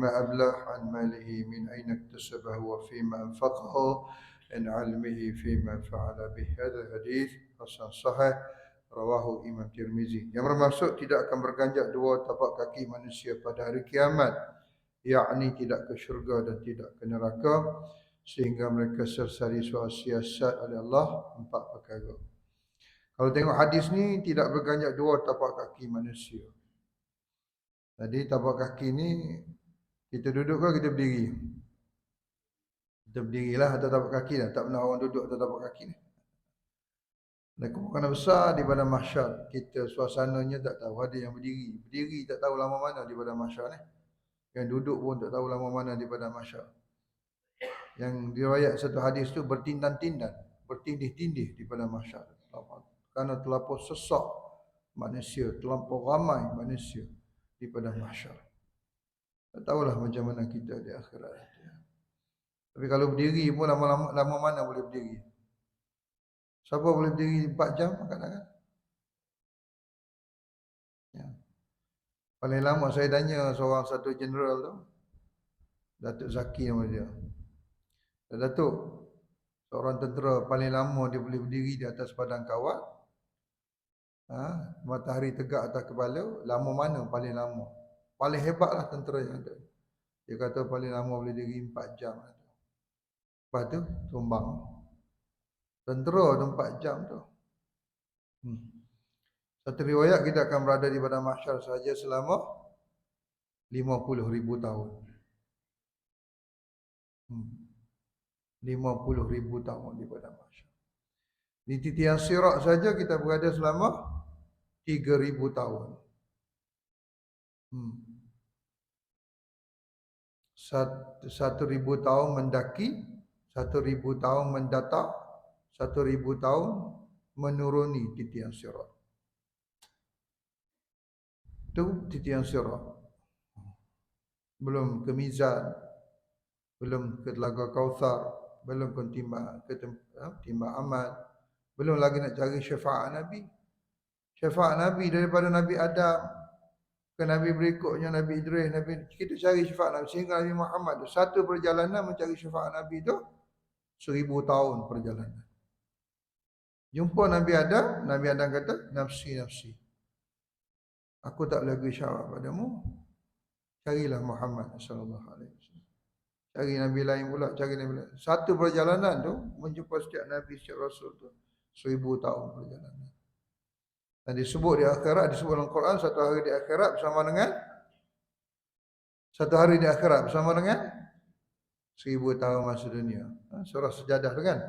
ما أبلغ عن ماله من أين اكتسبه وفيما أنفقه عن علمه فيما فعل به. هذا الحديث حسن صحيح rawahu Imam Tirmizi. Yang bermaksud tidak akan berganjak dua tapak kaki manusia pada hari kiamat, yakni tidak ke syurga dan tidak ke neraka, sehingga mereka sersari siasat oleh Allah empat perkara. Kalau tengok hadis ni, tidak berganjak dua tapak kaki manusia. Jadi tapak kaki ni kita duduk ke kita berdiri? Kita berdirilah atas tapak kaki dah. Tak pernah orang duduk atas tapak kaki ni. Dan kemungkinan besar di padang mahsyar kita suasananya tak tahu. Ada yang berdiri. Berdiri tak tahu lama mana di padang mahsyar ni. Yang duduk pun tak tahu lama mana di padang mahsyar. Yang diriwayat satu hadis tu bertindan-tindan, bertindih-tindih di padang mahsyar. Kerana terlampau sesak manusia, terlampau ramai manusia di padang mahsyar. Tak tahulah macam mana kita di akhirat. Tapi kalau berdiri pun lama mana boleh berdiri? Siapa boleh berdiri 4 jam kadang-kadang? Ya. Paling lama saya tanya seorang satu general tu, Datuk Zaki nama dia. Datuk, seorang tentera paling lama dia boleh berdiri di atas padang kawat. Matahari tegak atas kepala, lama mana paling lama? Paling hebatlah tentera yang ada. Dia kata paling lama boleh diri 4 jam. Lepas tu tumbang. Tentera tu 4 jam tu. Satu riwayat kita akan berada di padang mahsyar sahaja selama 50,000 tahun. 50,000 tahun di padang mahsyar. Di titian sirat saja kita berada selama 3,000 tahun. 1,000 tahun mendaki, 1,000 tahun mendatar, 1,000 tahun menuruni titian sirat. Itu titian sirat. Belum ke mizan, belum ke telaga Kautsar, belum ke timba amal, belum lagi nak cari syafaat Nabi. Syafaat Nabi daripada Nabi Adam ke Nabi berikutnya, Nabi Idris, kita cari syafaat Nabi sehingga Nabi Muhammad. Satu perjalanan mencari syafaat Nabi itu 1,000 tahun perjalanan. Jumpa Nabi Adam kata, nafsi, nafsi. Aku tak boleh beri syafaat padamu. Carilah Muhammad sallallahu alaihi wasallam. Cari Nabi lain pula, cari Nabi lain. Satu perjalanan tu menjumpa setiap Nabi, setiap Rasul tu 1,000 tahun perjalanan. Dan disebut di akhirat, disebut dalam Quran, satu hari di akhirat bersama dengan 1,000 tahun masa dunia. Surah Sejadah tu kan.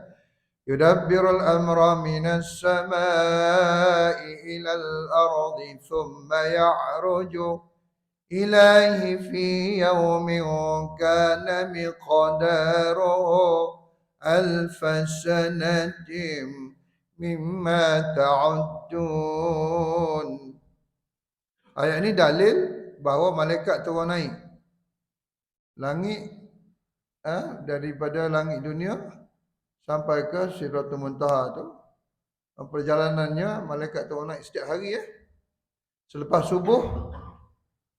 Yudabbirul amra minas samai ilal ardi thumma ya'ruju ilaihi fi yawmin kana miqdaruhu alfa sanatin mimma ta'uddun. Ayat ini dalil bahawa malaikat turun naik langit daripada langit dunia sampai ke Sidratul Muntaha tu. Perjalanannya malaikat turun naik setiap hari Selepas subuh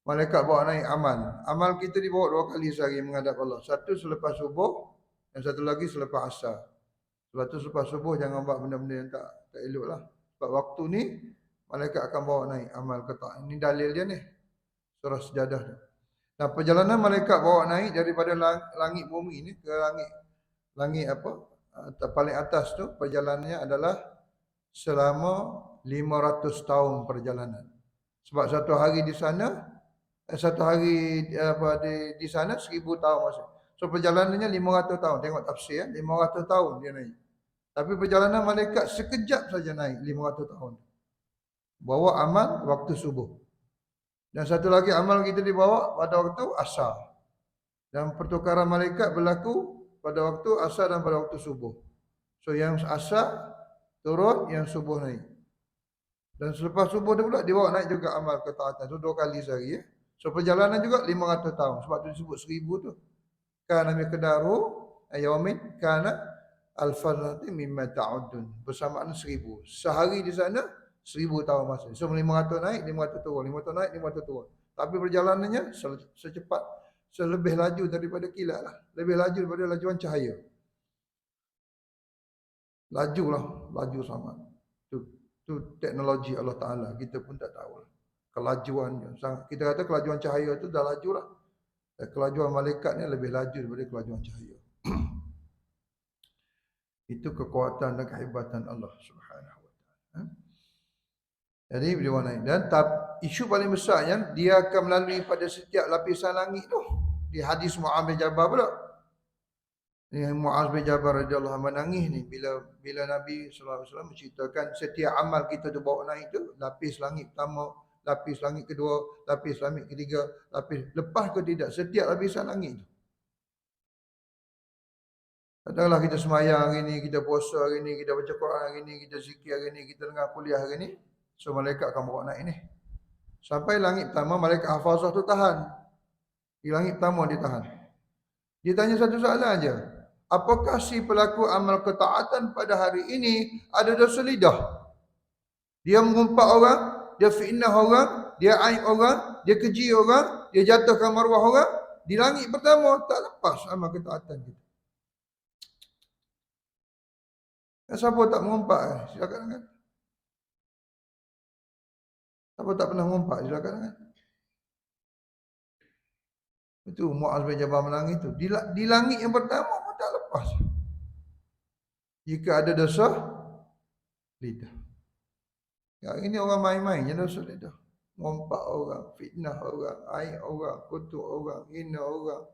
malaikat bawa naik amal. Amal kita dibawa 2 kali sehari menghadap Allah. Satu selepas subuh dan satu lagi selepas asar. Sebab tu selepas subuh jangan buat benda-benda yang tak elok lah. Sebab waktu ni malaikat akan bawa naik amal ketaat. Ini dalil dia ni. Surah Sejadah tu. Nah, perjalanan malaikat bawa naik daripada langit bumi ni ke langit paling atas tu, perjalanannya adalah selama 500 tahun perjalanan. Sebab satu hari di sana, di sana 1,000 tahun masa. So perjalanannya 500 tahun. Tengok tafsir 500 tahun dia naik. Tapi perjalanan malaikat sekejap saja naik 500 tahun. Bawa amal waktu subuh. Dan satu lagi amal kita dibawa pada waktu asar. Dan pertukaran malaikat berlaku pada waktu asar dan pada waktu subuh. So yang asar turun, yang subuh naik. Dan selepas subuh tu pula dibawa naik juga amal ketaatan. So 2 kali sehari So perjalanan juga 500 tahun. Sebab tu disebut 1,000 tu. Kana miqdaru yaumin kana alfazati mimma ta'uddun. Bersamaan 1,000. Sehari di sana 1,000 tahun masa. So 500 naik, 500 turun, 500 naik, 500 turun. Tapi perjalanannya secepat Selebih laju daripada kilat lah. Lebih laju daripada lajuan cahaya. Laju lah, laju sangat. Itu teknologi Allah Ta'ala. Kita pun tak tahu lah. Kelajuannya. Kita kata kelajuan cahaya itu dah laju lah. Kelajuan malaikat ni lebih laju daripada kelajuan cahaya. Itu kekuatan dan kehebatan Allah Subhanahu wa taala. Jadi beliau naik dan isu paling besar yang dia akan melalui pada setiap lapisan langit tu. Di hadis Mu'adz bin Jabal pula. Ini Mu'adz bin Jabal radhiyallahu anhu menangis ni bila Nabi sallallahu alaihi wasallam menceritakan setiap amal kita tu bawa naik tu lapis langit pertama, lapis langit kedua, lapis langit ketiga, lapis lepas ke tidak setiap lapisan langit tu. Katakanlah kita semayang hari ni, kita puasa hari ni, kita baca Quran hari ni, kita zikir hari ni, kita dengar kuliah hari ni. So malaikat akan bawa naik ni. Sampai langit pertama, malaikat hafazah tu tahan. Di langit pertama dia tahan. Dia tanya satu soalan aja. Apakah si pelaku amal ketaatan pada hari ini ada dosa lidah? Dia mengumpat orang, dia fitnah orang, dia aib orang, dia keji orang, dia jatuhkan maruah orang. Di langit pertama tak lepas amal ketaatan kita. Siapa tak mengumpat? Silakan kan? Siapa tak pernah mengumpat? Silakan kan? Itu Mu'adz bin Jabal menangis itu. Di langit yang pertama pun tak lepas. Jika ada dosa lidah. Ya, ini orang main-main je dosa lidah. Mengumpat orang, fitnah orang, aib orang, kutuk orang, hina orang,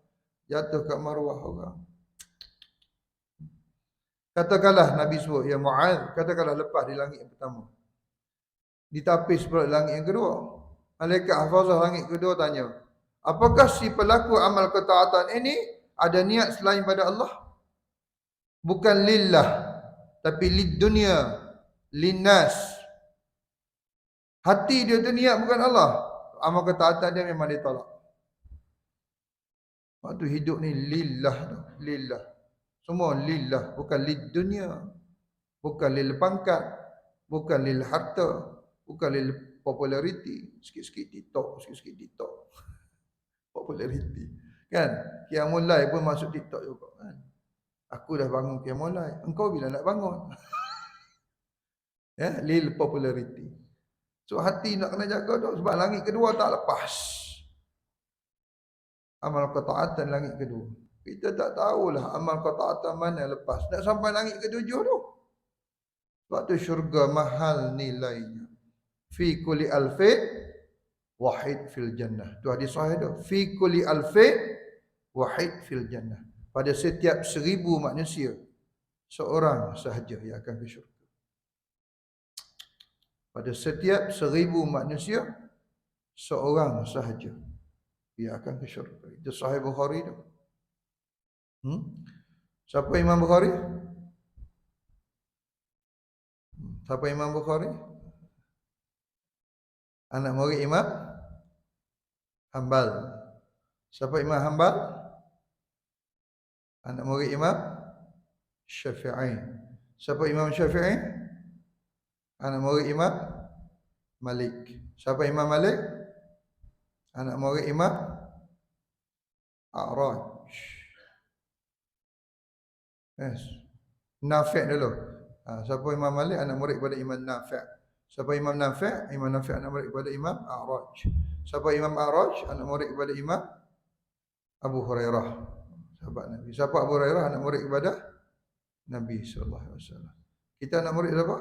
jatuh kat maruah orang. Katakanlah Nabi sebut, ya Mu'adz, katakanlah lepas di langit yang pertama. Ditapis pula langit yang kedua. Malaikat hafazah langit kedua tanya, apakah si pelaku amal ketaatan ini ada niat selain pada Allah? Bukan lillah, tapi lid dunia, linnas. Hati dia tu niat bukan Allah. Amal ketaatan dia memang ditolak. Waktu hidup ni lillah tu, lillah. Semua lillah, bukan lid dunia, bukan lil pangkat, bukan lil harta, bukan lil populariti. Sikit-sikit TikTok, sikit-sikit TikTok. Populariti. Kan? Qiyamul Lail pun masuk TikTok juga kan. Aku dah bangun Qiyamul Lail. Engkau bila nak bangun? Ya, lil populariti. So hati nak kena jaga tu sebab langit kedua tak lepas. Amal ketaatan langit kedua. Kita tak tahulah amal ketaatan mana lepas. Nak sampai langit ketujuh tu. Sebab tu syurga mahal nilainya. Fi kulli alfin wahid fil jannah. Tu hadis sahih tu. Fi kulli alfin wahid fil jannah. Pada setiap 1000 manusia, seorang sahaja yang akan ke syurga. Pada setiap 1000 manusia, seorang sahaja yang akan ke syurga. Itu sahih Bukhari tu. Siapa Imam Bukhari? Siapa Imam Bukhari? Anak murid Imam Hanbal. Siapa Imam Hanbal? Anak murid Imam Syafi'i. Siapa Imam Syafi'i? Anak murid Imam Malik. Siapa Imam Malik? Anak murid Imam A'raj. Yes. Nafi' dulu. Siapa Imam Malik? Anak murid kepada Imam Nafi'. Siapa Imam Nafi'? Imam Nafi' anak murid kepada Imam A'raj. Siapa Imam A'raj? Anak murid kepada Imam Abu Hurairah. Sahabat Nabi. Siapa Abu Hurairah? Anak murid kepada Nabi sallallahu alaihi wasallam. Kita anak murid siapa?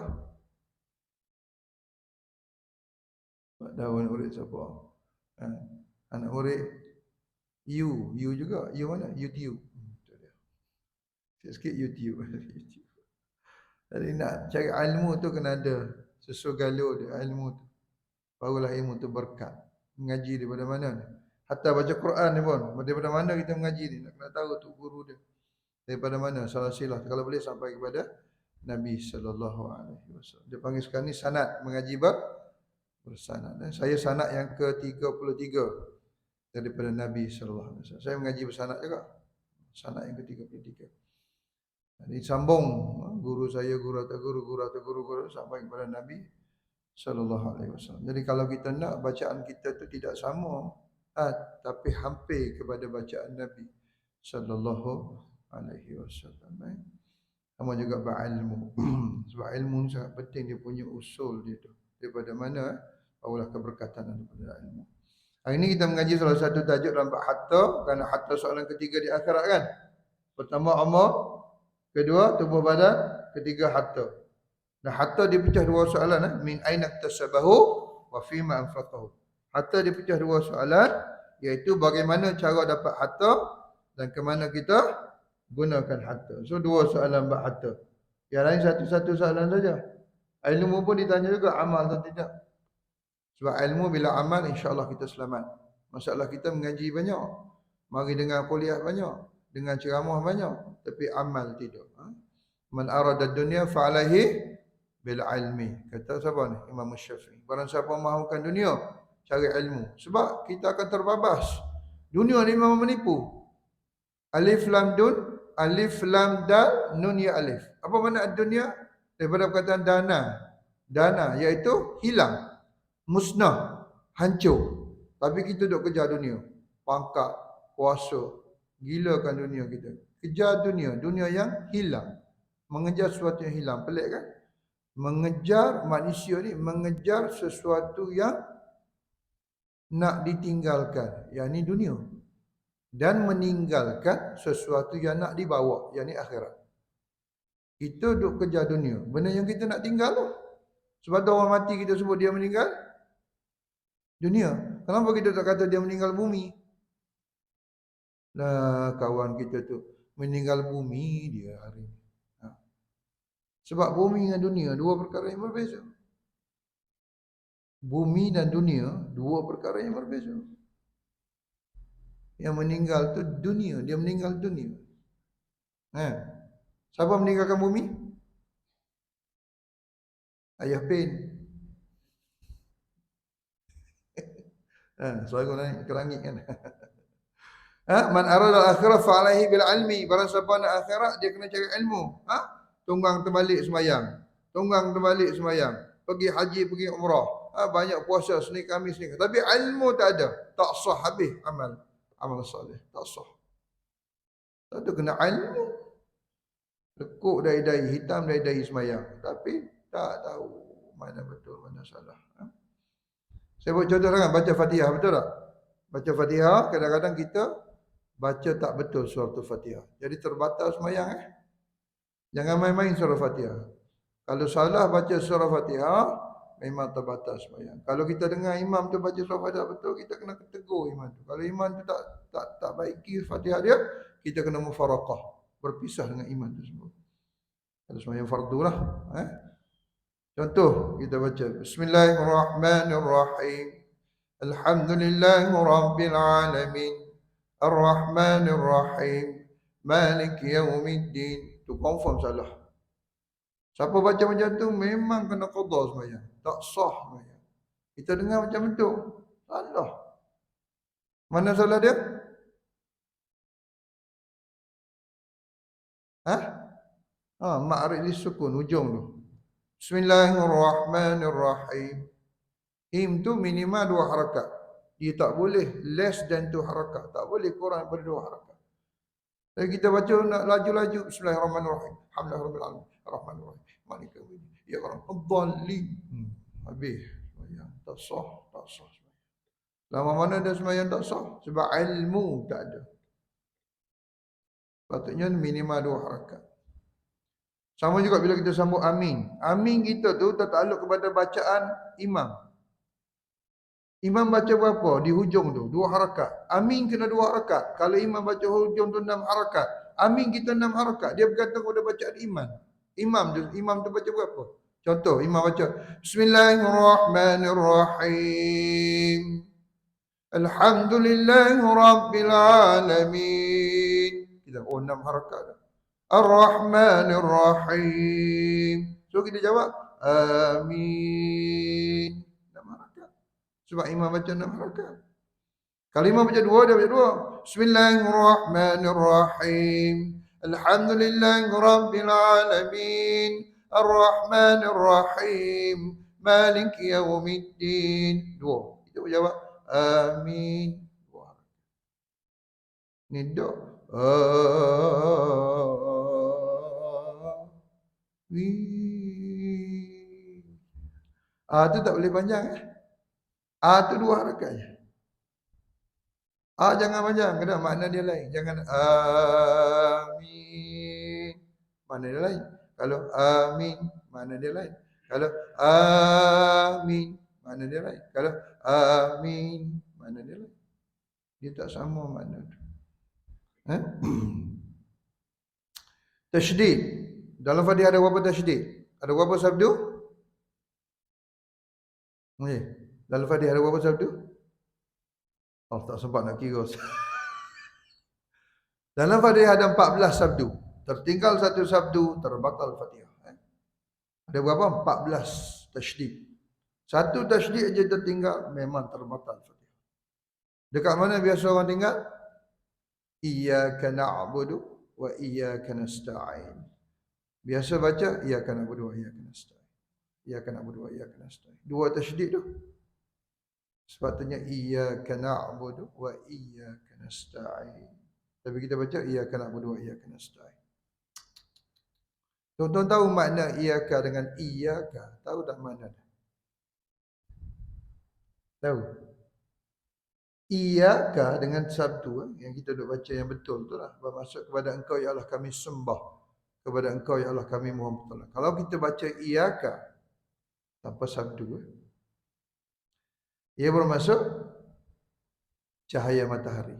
Tak tahu anak murid siapa. Anak murid you juga. You mana? YouTube. Sikit YouTube. Jadi nak cari ilmu tu kena ada sesuatu galuh dia ilmu tu. Barulah ilmu tu berkat. Mengaji daripada mana ni? Hatta baca Quran ni pun. Daripada mana kita mengaji ni? Nak kena tahu tu guru dia. Daripada mana? Silsilah. Kalau boleh sampai kepada Nabi sallallahu alaihi wasallam. Dia panggil sekarang ni sanad, mengaji bersanad. Dan saya sanad yang ke-33 daripada Nabi sallallahu alaihi wasallam. Saya mengaji bersanad juga. Sanad yang ke-33. Jadi sambung guru saya, guru atau guru sampai kepada Nabi sallallahu alaihi wasallam. Jadi kalau kita nak bacaan kita tu tidak sama, tapi hampir kepada bacaan Nabi sallallahu alaihi wasallam. Sama juga berilmu. Sebab ilmu ni sangat penting, dia punya usul dia tu. Daripada mana? Barulah keberkatan daripada ilmu. Hari ini kita mengaji salah satu tajuk dalam bab harta, kerana harta soalan ketiga di akhirat kan. Pertama umur, kedua tubuh badan, ketiga harta. Nah, harta dipecah dua soalan, min aina iktasabahu wa fima anfaqahu. Harta dipecah dua soalan, iaitu bagaimana cara dapat harta dan ke mana kita gunakan harta. So dua soalan bab harta. Yang lain satu-satu soalan saja. Ilmu pun ditanya juga, amal atau tidak. Sebab ilmu bila amal, insya-Allah kita selamat. Masalah kita mengaji banyak, mari dengar kuliah banyak, dengar ceramah banyak, tapi amal tidak. Man arada dunya fa alaihi bil ilmi. Kata siapa ni? Imam Syafi'i. Barang siapa mahukan dunia, cari ilmu. Sebab kita akan terbabas. Dunia ni memang menipu. Alif lam dun, alif lam dal, nun ya alif. Apa makna dunia? Daripada perkataan dana. Dana iaitu hilang, musnah, hancur. Tapi kita duk kejar dunia. Pangkat, kuasa, gilakan dunia kita. Kejar dunia, dunia yang hilang. Mengejar sesuatu yang hilang. Pelik kan? Mengejar manusia ni, mengejar sesuatu yang nak ditinggalkan, yang ni dunia, dan meninggalkan sesuatu yang nak dibawa, yang ni akhirat. Kita duk kejar dunia, benda yang kita nak tinggal tu. Sebab tu orang mati kita sebut dia meninggal dunia. Kenapa kita tak kata dia meninggal bumi? Nah, kawan kita tu meninggal bumi dia hari ni. Sebab bumi dengan dunia dua perkara yang berbeza. Bumi dan dunia dua perkara yang berbeza. Yang meninggal tu dunia, dia meninggal dunia. Siapa meninggalkan bumi? Ayah Pin. Suara naik ke langit kan. Man arada al-akhirah fa alaihi bil ilmi. Barang siapa nak akhirat, dia kena cari ilmu. Tunggang terbalik sembahyang. Tunggang terbalik sembahyang. Pergi haji, pergi umrah. Banyak puasa Senin Khamis ni. Tapi ilmu tak ada. Tak sah habis amal soleh. Tak sah. Tak ada kena ilmu. Lekuk dari dahi, hitam dari dahi sembahyang. Tapi tak tahu mana betul, mana salah. Saya buat contoh kan, baca Fatihah, betul tak? Baca Fatihah, kadang-kadang kita baca tak betul surah Fatihah. Jadi terbatas sembahyang. Jangan main-main surah Fatihah. Kalau salah baca surah Fatihah, memang terbatas sembahyang. Kalau kita dengar imam tu baca surah Fatihah betul, kita kena tegur imam tu. Kalau imam tu tak baiki Fatihah dia, kita kena mufaraqah, berpisah dengan imam tu semua. Kalau sembahyang fardu lah. Contoh kita baca Bismillahirrahmanirrahim. Alhamdulillahirabbil alamin. Arrahmanirrahim. Maliki yaumiddin. Tu confirm salah. Siapa baca macam tu memang kena qada sembahyang. Tak sah sembahyang. Kita dengar macam tu, salah. Mana salah dia? Ma'rid lisukun, hujung tu. Bismillahirrahmanirrahim. Him tu minimal 2 harakat. Dia tak boleh less than 2 harakat. Tak boleh kurang daripada 2 harakat. Jadi kita baca nak laju-laju. Bismillahirrahmanirrahim. Alhamdulillahirabbil alamin. Arrahmanirrahim. Maliki yaumiddin. Ya Allah. Ad-dallin. Habis. Sembahyang tak sah, tak sah. Lama mana ada sembahyang tak sah? Sebab ilmu tak ada. Patutnya minimal 2 harakat. Sama juga bila kita sambut amin. Amin kita tu tertakluk kepada bacaan imam. Imam baca berapa? Di hujung tu 2 harakat. Amin kena 2 harakat. Kalau imam baca hujung tu 6 harakat. Amin kita 6 harakat. Dia bergantung kepada bacaan imam. Imam tu baca berapa? Contoh imam baca Bismillahirrahmanirrahim. Alhamdulillahirabbil alamin. Kita 6 harakat dah. Ar-Rahmanir-Rahim. So kita jawab amin. 6 harakat. Sebab imam baca 6 harakat. Kalau imam baca 2, dia baca 2. Bismillahirrahmanirrahim. Alhamdulillahirabbil alamin. Ar-Rahmanir-Rahim. Maliki yaumiddin. 2. Kita jawab amin. 2 Nida. Tu tak boleh panjang tu 2 harakat je. Jangan panjang, kena makna dia lain. Jangan amin. Makna dia lain. Kalau amin, makna dia lain. Kalau amin, makna dia lain. Kalau amin, makna dia lain. Dia tak sama makna tu. Tasydid. Dalam Fatihah ada berapa tasydid? Ada berapa sabdu? Dalam Fatihah ada berapa sabdu? Oh, tak sempat nak kira. Dalam Fatihah ada 14 sabdu. Tertinggal satu sabdu, terbatal Fatihah. Ada berapa? 14 tasydid. Satu tasydid aja tertinggal, memang terbatal Fatihah. Dekat mana biasa orang tinggal? Iyyaka na'budu wa iyyaka nasta'in. Biasa baca iyyaka na'budu wa iyyaka nasta'in. Iyyaka na'budu wa iyyaka nasta'in. 2 tasydid tu. Sepatutnya iyyaka na'budu wa iyyaka nasta'in. Tapi kita baca iyyaka na'budu wa iyyaka nasta'in. Tuan-tuan tahu makna iyyaka dengan iyyaka? Tahu tak makna dia? Tahu? Iyyaka dengan sabdu yang kita duk baca yang betul tu lah. Bermaksud kepada engkau ya Allah kami sembah. Kepada engkau ya Allah kami mohon pertolongan. Kalau kita baca iyyaka tanpa sabdu, ia bermaksud cahaya matahari.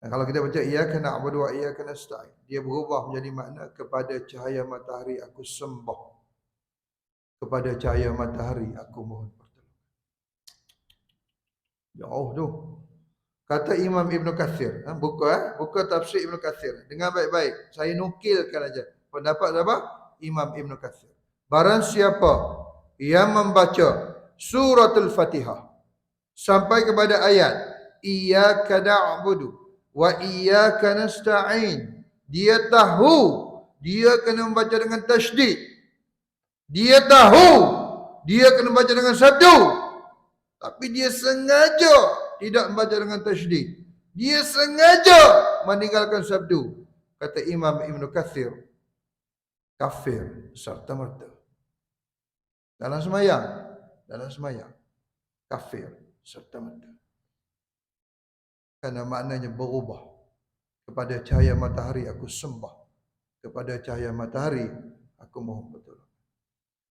Dan kalau kita baca iyyaka na'budu wa iyyaka nasta'in, dia berubah menjadi makna kepada cahaya matahari aku sembah. Kepada cahaya matahari aku mohon pertolongan. Jauh tu. Kata Imam Ibn Kathir, buka tafsir Ibn Kathir. Dengar baik-baik. Saya nukilkan aja pendapat apa? Imam Ibn Kathir. Barang siapa yang membaca suratul Fatihah sampai kepada ayat iyyaka na'budu wa iyyaka nasta'in, dia tahu dia kena membaca dengan tasydid. Dia tahu dia kena membaca dengan sabdu. Tapi dia sengaja tidak membaca dengan tasydid. Dia sengaja meninggalkan sabdu. Kata Imam Ibn Kathir, kafir serta-merta. Dalam semayang, kafir serta-merta. Karena maknanya berubah. Kepada cahaya matahari aku sembah. Kepada cahaya matahari aku mohon pertolongan.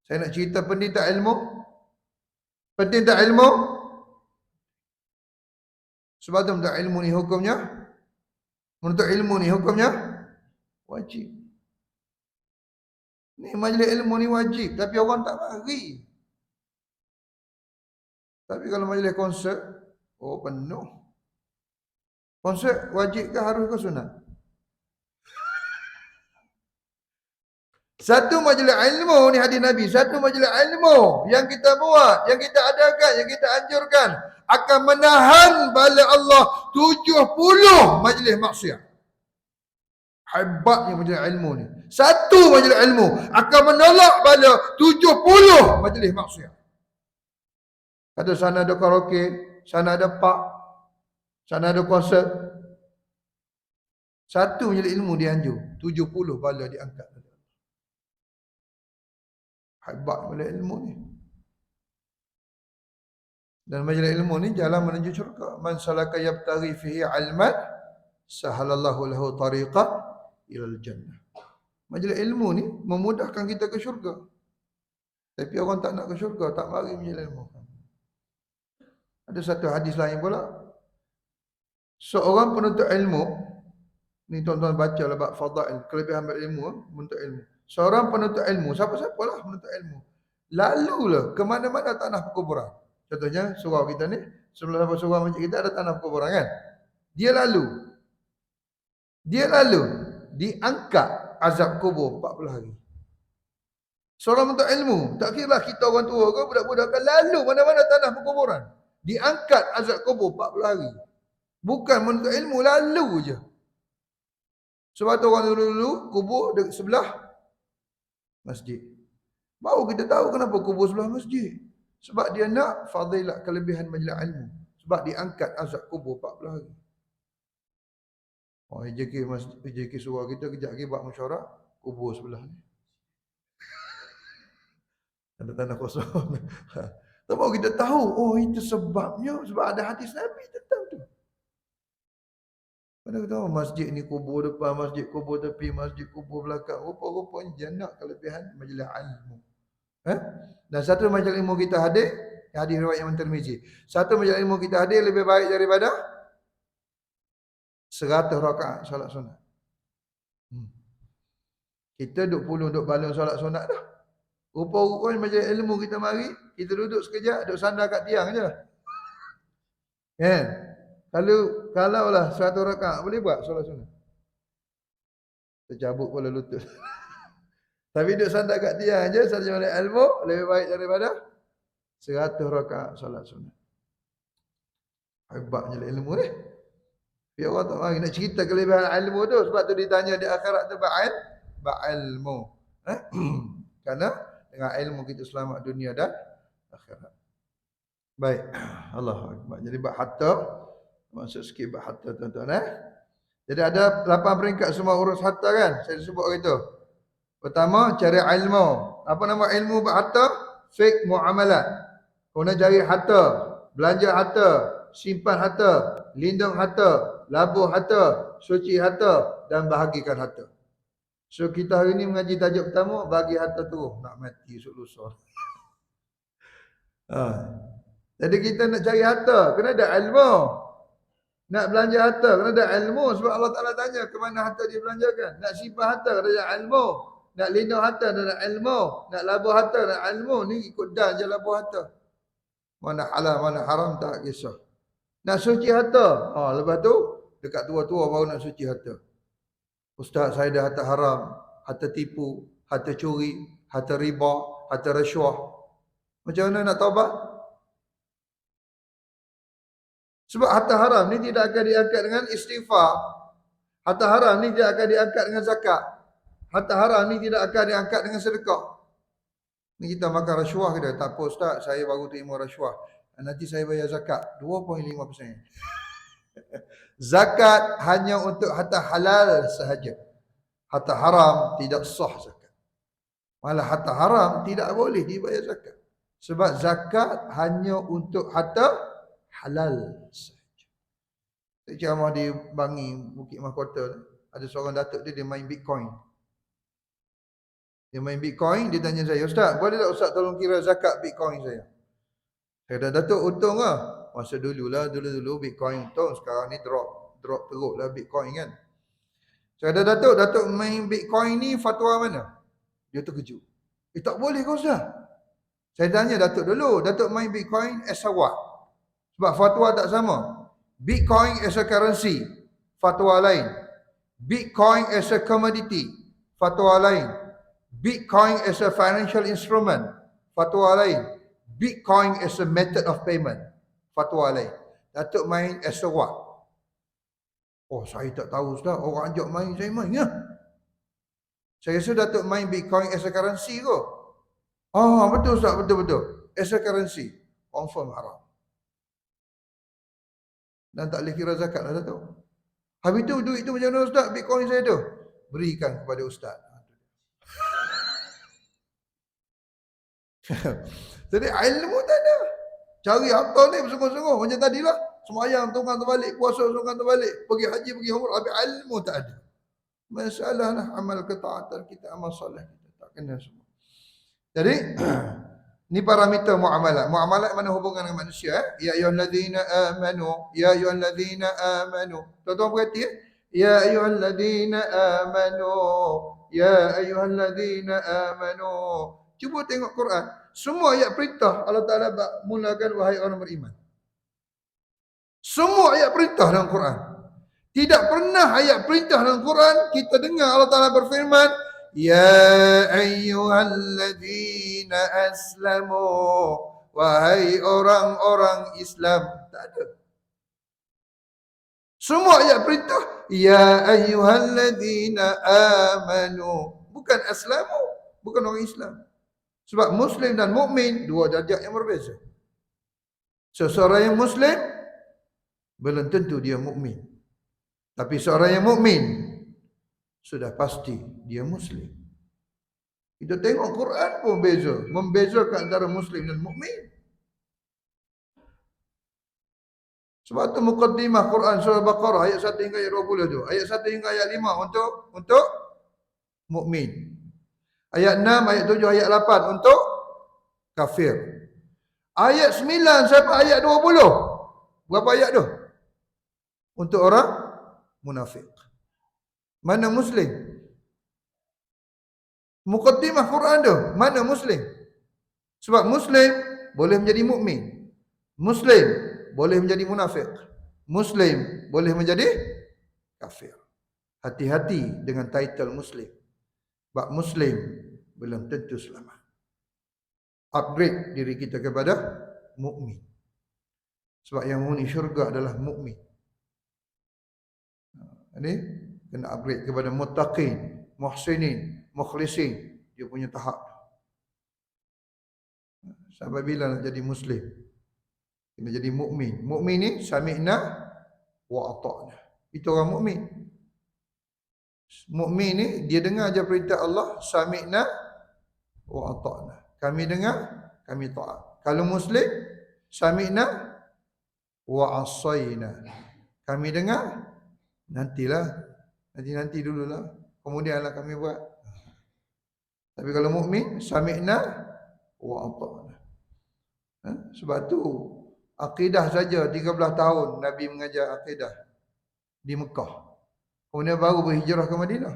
Saya nak cerita penting tak ilmu? Penting tak ilmu? Sebab tu menuntut ilmu ni hukumnya? Menuntut ilmu ni hukumnya? Wajib. Ni majlis ilmu ni wajib. Tapi orang tak mari. Tapi kalau majlis konsert, penuh. Konsert wajib ke harus ke sunat? Satu majlis ilmu ni hadis Nabi. Satu majlis ilmu yang kita buat, yang kita adakan, yang kita anjurkan akan menahan bala Allah 70 majlis maksiat. Hebatnya majlis ilmu ni. Satu majlis ilmu akan menolak bala 70 majlis maksiat. Kata sana ada karaoke, sana ada pub, sana ada konsert. Satu majlis ilmu dianjur, 70 bala diangkat. Hebat majlis ilmu ni. Dan majlis ilmu ni jalan menuju syurga. Man salaka yabtaghi fihi ilman sahalallahu lahu tariqan ilal jannah. Majlis ilmu ni memudahkan kita ke syurga. Tapi orang tak nak ke syurga, tak mari majlis ilmu. Ada satu hadis lain pula. Seorang penuntut ilmu, ni tuan-tuan bacalah bab fadail, kelebihan ilmu, penuntut ilmu. Seorang penuntut ilmu, siapa-siapa lah penuntut ilmu, lalulah ke mana-mana tanah perkuburan. Contohnya surau kita ni, sebelah surau masjid kita ada tanah perkuburan kan. Dia lalu, diangkat azab kubur 40 hari. Seorang penuntut ilmu, tak kira lah kita orang tua ke budak-budak kan, lalu mana-mana tanah perkuburan, diangkat azab kubur 40 hari. Bukan menuntut ilmu, lalu je. Sebab tu orang dulu kubur dekat sebelah masjid. Baru kita tahu kenapa kubur sebelah masjid. Sebab dia nak fadilat kelebihan majlis ilmu. Sebab diangkat azab kubur 40 hari. Oh, JK surau kita kejap lagi buat mesyuarat kubur sebelah ni. Tanda-tanda kosong. Tak mau kita tahu, oh itu sebabnya, sebab ada hadis Nabi tentang tu. Mana kita tahu masjid ni kubur depan, masjid kubur tepi, masjid kubur belakang. Rupa-rupanya jannah kelebihan majlis ilmu. Dan satu majlis ilmu kita hadir, hadis riwayat Imam Tirmizi. Satu majlis ilmu kita hadir lebih baik daripada 100 rakaat solat sunat. Kita duk puluh duk balung solat sunat dah. Rupa-rupanya majlis ilmu kita mari, kita duduk sekejap, duk sandar kat tiang je. Kan? Kalau lah 100 rakaat boleh buat solat sunat. Tercabut kepala lutut. Tapi duk sandar kat tiang je, saja majlis ilmu lebih baik daripada 100 rakaat solat sunat. Hebatnya ilmu ni. Biar orang tak mari nak cerita kelebihan ilmu tu, sebab tu ditanya di akhirat tu ba'ilmu. Karena dengan ilmu kita selamat dunia dan akhirat. Baik. Allahu akbar. Jadi bab hatta, masuk sikit bab hatta tuan-tuan . Jadi ada 8 peringkat semua urus hatta kan? Saya sebut gitu. Pertama, cari ilmu. Apa nama ilmu bab hatta? Fiqh muamalat. Kau nak cari hatta, belanja hatta, simpan hatta, lindung hatta, labuh hatta, suci hatta dan bahagikan hatta. So kita hari ni mengaji tajuk pertama, bagi harta tu nak mati esok lusa. Jadi kita nak cari harta, kena ada ilmu. Nak belanja harta, kena ada ilmu. Sebab Allah Ta'ala tanya ke mana harta dia belanjakan. Nak simpan harta, kena ada ilmu. Nak lindung harta, kena ada ilmu. Nak labuh harta, kena ada ilmu. Ni ikut dan je labuh harta. Mana halal, mana haram, tak kisah. Nak suci harta. Lepas tu, dekat tua-tua baru nak suci harta. Ustaz, saya dah harta haram, harta tipu, harta curi, harta riba, harta rasuah. Macam mana nak taubat? Sebab harta haram ni tidak akan diangkat dengan istighfar. Harta haram ni tidak akan diangkat dengan zakat. Harta haram ni tidak akan diangkat dengan sedekah. Ni kita makan rasuah kita. Tak apa Ustaz, saya baru terima rasuah. Nanti saya bayar zakat 2.5%. Zakat hanya untuk harta halal sahaja. Harta haram tidak sah zakat. Malah harta haram tidak boleh dibayar zakat. Sebab zakat hanya untuk harta halal sahaja. Ceramah di Bangi, Bukit Mahkota, ada seorang datuk dia main Bitcoin. Dia main Bitcoin, dia tanya saya, Ustaz, boleh tak Ustaz tolong kira zakat Bitcoin saya? Saya dah datuk untung lah. Masa dulu Bitcoin untung, sekarang ni drop teruk lah Bitcoin kan. Saya dah datuk main Bitcoin ni fatwa mana? Dia terkejut. Tak boleh kau Ustaz. Saya tanya datuk dulu, datuk main Bitcoin as a what? Sebab fatwa tak sama. Bitcoin as a currency, fatwa lain. Bitcoin as a commodity, fatwa lain. Bitcoin as a financial instrument, fatwa lain. Bitcoin as a method of payment, fatwa lain. Datuk main as a what? Oh, saya tak tahu Ustaz. Orang ajak main, saya main ya. Saya rasa Datuk main Bitcoin as a currency kot. Betul Ustaz, betul. As a currency, confirm haram. Dan tak boleh kira zakat lah Datuk. Habis tu duit tu macam mana Ustaz? Bitcoin saya tu berikan kepada Ustaz. Jadi ilmu tak ada. Cari harta ni bersungguh-sungguh. Macam tadilah. Semayang tunggang terbalik. Puasa tunggang terbalik. Pergi haji, pergi umrah. Habis ilmu tak ada. Masalah lah amal ketaatan kita, amal solat kita. Tak kena semua. Jadi, ni parameter muamalat. Muamalat mana hubungan dengan manusia. Ya ayyuhalladzina amanu. Ya ayyuhalladzina amanu. Tuan-tuan berhati Ya ayyuhalladzina amanu. Ya ayyuhalladzina amanu. Cuba tengok Quran. Semua ayat perintah Allah Ta'ala mulakan wahai orang beriman. Semua ayat perintah dalam Quran. Tidak pernah ayat perintah dalam Quran kita dengar Allah Ta'ala berfirman, Ya ayyuhalladzina aslamu. Wahai orang-orang Islam. Tak ada. Semua ayat perintah, Ya ayyuhalladzina amanu. Bukan aslamu. Bukan orang Islam. Sebab Muslim dan mukmin dua darjat yang berbeza. Seseorang yang Muslim belum tentu dia mukmin. Tapi seorang yang mukmin sudah pasti dia muslim. Kita tengok Quran pun beza, membezakan antara muslim dan mukmin. Sebab tu muqaddimah Quran surah Baqarah ayat 1 hingga ayat 20 tu. Ayat 1 hingga ayat 5 untuk mukmin. Ayat 6, ayat 7, ayat 8 untuk kafir. Ayat 9 sampai ayat 20. Berapa ayat tu? Untuk orang munafik. Mana muslim? Muqaddimah Quran tu, mana muslim? Sebab muslim boleh menjadi mukmin. Muslim boleh menjadi munafik. Muslim boleh menjadi kafir. Hati-hati dengan title muslim. Sebab muslim belum tentu selamat. Upgrade diri kita kepada mukmin. Sebab yang menghuni syurga adalah mukmin. Ini kena upgrade kepada muttaqin, muhsinin, mukhlisin. Dia punya tahap. Sampai bila nak jadi muslim? Kena jadi mukmin. Mukmin ni sami'na wa ata'na. Itu orang mukmin. Mukmin ni dia dengar aja perintah Allah, sami'na wa ata'na. Kami dengar, kami taat. Kalau muslim, sami'na wa asayna. Kami dengar, nantilah. Nanti dululah. Kemudianlah kami buat. Tapi kalau mukmin, sami'na wa ata'na. Sebab tu akidah saja 13 tahun Nabi mengajar akidah di Mekah. Kemudian baru berhijrah ke Madinah.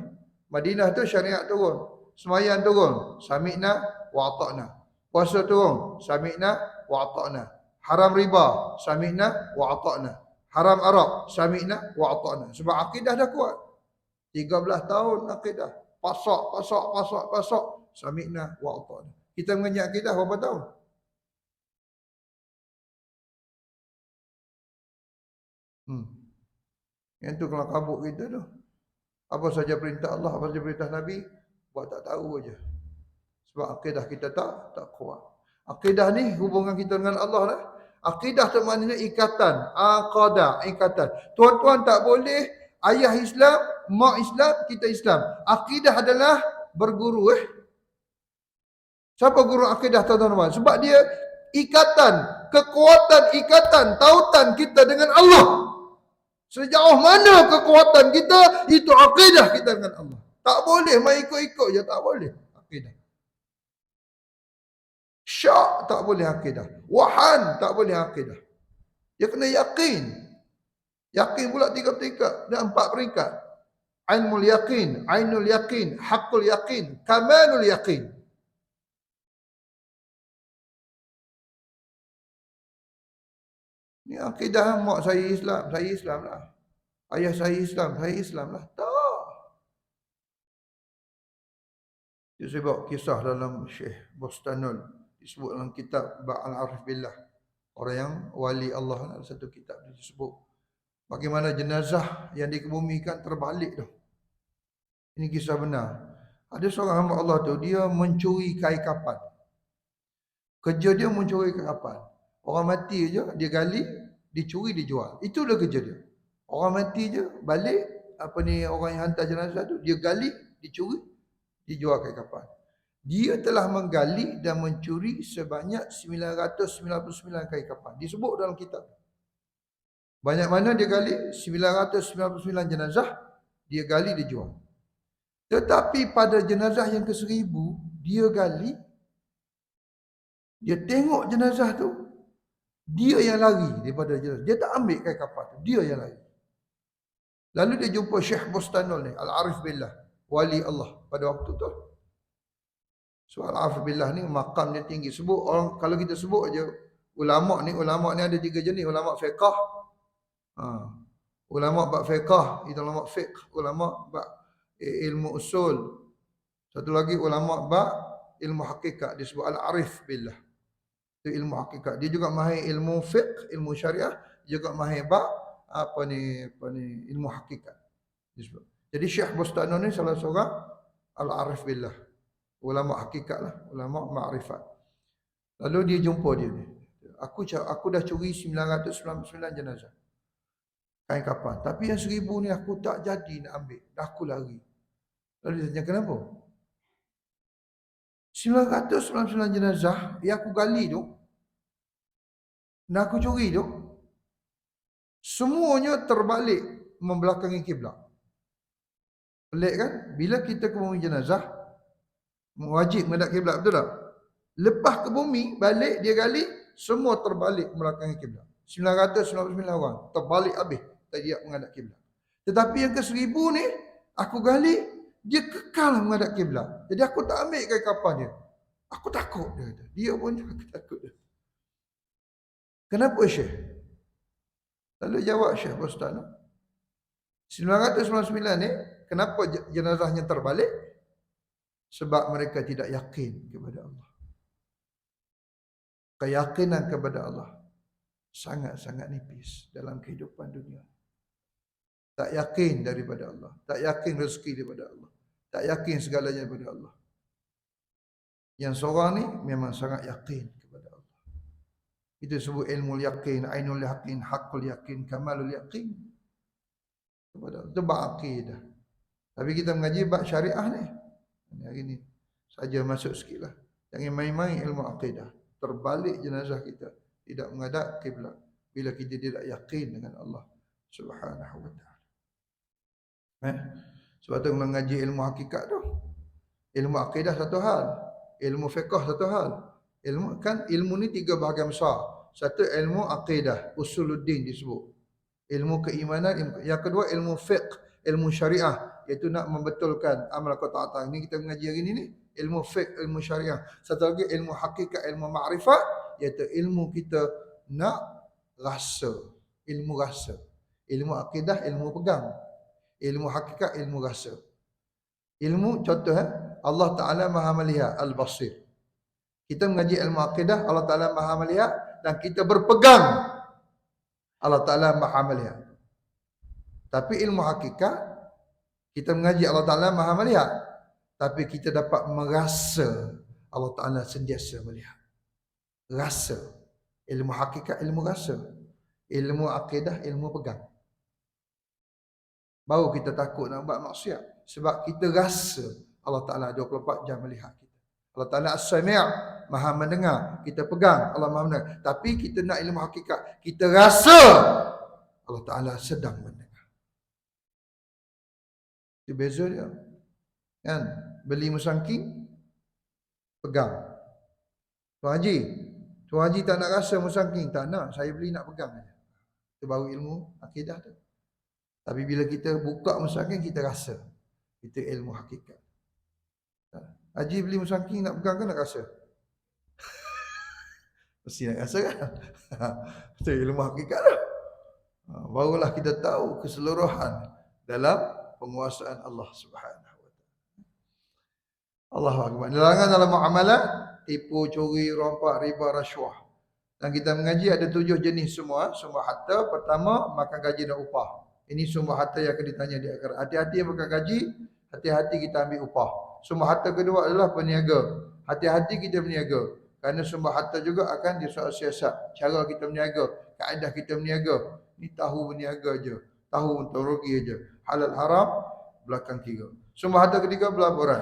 Madinah tu syariat turun. Sembahyang turun, sami'na wa ata'na. Puasa turun, sami'na wa ata'na. Haram riba, sami'na wa ata'na. Haram Arab, sami'na wa ata'na. Sebab akidah dah kuat. 13 tahun akidah. Pasak, sami'na wa ata'na. Kita mengajar akidah berapa tahun? Yang tu kalau kabut kita tu. Apa saja perintah Allah, apa saja perintah Nabi, buat tak tahu aja. Sebab akidah kita tak kuat. Akidah ni hubungan kita dengan Allah lah. Akidah tu maknanya ikatan, aqadah, ikatan. Tuan-tuan tak boleh ayah Islam, mak Islam, kita Islam. Akidah adalah berguru Siapa guru akidah tuan-tuan? Sebab dia ikatan, kekuatan ikatan, tautan kita dengan Allah. Sejauh mana kekuatan kita, itu akidah kita dengan Allah. Tak boleh main ikut-ikut je, tak boleh akidah. Syak tak boleh akidah. Wahan tak boleh akidah. Dia kena yakin. Yakin pula 3 tingkat dan 4 peringkat. Ainul yakin, ainul yakin, haqqul yakin, kamalul yakin. Ni akidah mak saya Islam lah. Ayah saya Islam lah. Tak. Dia sebab kisah dalam Syekh Bustanul. Disebut dalam kitab Al-Arif Billah. Orang yang wali Allah, ada satu kitab disebut. Bagaimana jenazah yang dikebumikan terbalik tu. Ini kisah benar. Ada seorang hamba Allah tu, dia mencuri kain kapan. Kerja dia mencuri kain kapan. Orang mati je, dia gali, dicuri, dijual. Itulah kerja dia. Orang mati je, balik, orang yang hantar jenazah tu, dia gali, dicuri, dijual kain kapan. Dia telah menggali dan mencuri sebanyak 999 kain kapan. Disebut dalam kitab. Banyak mana dia gali? 999 jenazah, dia gali, dia jual. Tetapi pada jenazah yang ke-1000, dia gali, dia tengok jenazah tu, dia yang lari daripada jenazah. Dia tak ambil kain kapan tu, dia yang lari. Lalu dia jumpa Syekh Bustanul ni, Al-Arif Billah, wali Allah pada waktu tu. So Al-Arif Billah ni makamnya tinggi. Sebut orang, kalau kita sebut aja ulama ni ada 3 jenis. Ulama fiqh, ulama bab fiqh, itu ulama fiqh. Ulama bab ilmu usul. Satu lagi ulama bab ilmu hakikat, disebut Al-Arif Billah. Itu ilmu hakikat. Dia juga mahir ilmu fiqh, ilmu syariah, juga mahir bab ilmu hakikat. Disebut. Jadi Syekh Bustanul ni salah seorang Al-Arif Billah. Ulama hakikat lah, ulama ma'rifat. Lalu dia jumpa dia ni. Aku dah curi 999 jenazah. kain kafan. Tapi yang 1000 ni aku tak jadi nak ambil. Aku lari. Lalu dia tanya, kenapa? 999 jenazah yang aku gali tu, dan aku curi tu, semuanya terbalik membelakangi kiblat. Pelik kan? Bila kita ke bumi jenazah, wajib menghadap kiblat, betul tak? Lepas ke bumi, balik dia gali, semua terbalik membelakangi kiblat. 999 orang terbalik habis, tak dia menghadap kiblat. Tetapi yang ke 1000 ni, aku gali, dia kekal menghadap kiblat. Jadi aku tak ambil kain kafan dia. Aku takut dia kata. Dia pun aku takut dia. Kenapa Syekh? Lalu jawab Syekh Ustaz, 999 ni, kenapa jenazahnya terbalik? Sebab mereka tidak yakin kepada Allah. Keyakinan kepada Allah sangat-sangat nipis dalam kehidupan dunia. Tak yakin daripada Allah. Tak yakin rezeki daripada Allah. Tak yakin segalanya daripada Allah. Yang seorang ni memang sangat yakin kepada Allah. Itu sebut ilmu yakin, ainul yakin, haqqul yakin, kamalul yakin kepada Allah. Itu bab akidah. Tapi kita mengaji bab syariah ni. Hari ni saja masuk sikitlah. Jangan main-main ilmu akidah. Terbalik jenazah kita, tidak menghadap kiblat bila kita tidak yakin dengan Allah Subhanahu wa taala. Sebab tu mengaji ilmu hakikat tu. Ilmu akidah satu hal, ilmu fiqh satu hal. Ilmu ni 3 bahagian besar. Satu ilmu akidah, usuluddin disebut. Ilmu keimanan, yang kedua ilmu fiqh, ilmu syariah, iaitu nak membetulkan amal ketaatan. Ini kita mengaji hari ini ni, ilmu fiqh, ilmu syariah. Satu lagi ilmu hakikat, ilmu ma'rifat, iaitu ilmu kita nak rasa, ilmu rasa. Ilmu akidah, ilmu pegang. Ilmu hakikat, ilmu rasa. Ilmu contoh Allah Ta'ala Maha Melihat, Al-Basir. Kita mengaji ilmu akidah, Allah Ta'ala Maha Melihat, dan kita berpegang Allah Ta'ala Maha Melihat. Tapi ilmu hakikat, kita mengaji Allah Ta'ala Maha Melihat, tapi kita dapat merasa Allah Ta'ala sentiasa melihat. Rasa. Ilmu hakikat, ilmu rasa. Ilmu akidah, ilmu pegang. Baru kita takut nak buat maksiat. Sebab kita rasa Allah Ta'ala 24 jam melihat kita. Allah Ta'ala As-Sami' Maha mendengar. Kita pegang Allah Maha mendengar. Tapi kita nak ilmu hakikat. Kita rasa Allah Ta'ala sedang mendengar. Itu beza dia. Kan? Beli musangking, pegang. Tuan Haji tak nak rasa musangking. Tak nak. Saya beli nak pegang saja. Itu baru ilmu akidah tu. Tapi bila kita buka musangking, kita rasa. Itu ilmu hakikat. Haji beli musangking nak pegang kan nak rasa? Mesti nak rasa kan? Itu ilmu hakikat lah. Barulah kita tahu keseluruhan dalam penguasaan Allah Subhanahu wa taala. Allahu akbar. Larangan dalam muamalah, tipu, curi, rompak, riba, rasuah. Dan kita mengaji ada 7 jenis semua. Semua harta. Pertama, makan gaji dan upah. Ini semua harta yang akan ditanya di akhirat. Hati-hati yang makan gaji, hati-hati kita ambil upah. Semua harta kedua adalah peniaga. Hati-hati kita berniaga. Kerana semua harta juga akan disoal siasat. Cara kita berniaga, kaedah kita berniaga. Ni tahu berniaga je. Tahu untuk rugi je. Halal haram, belakang kira. Semua harta ketiga pelaburan.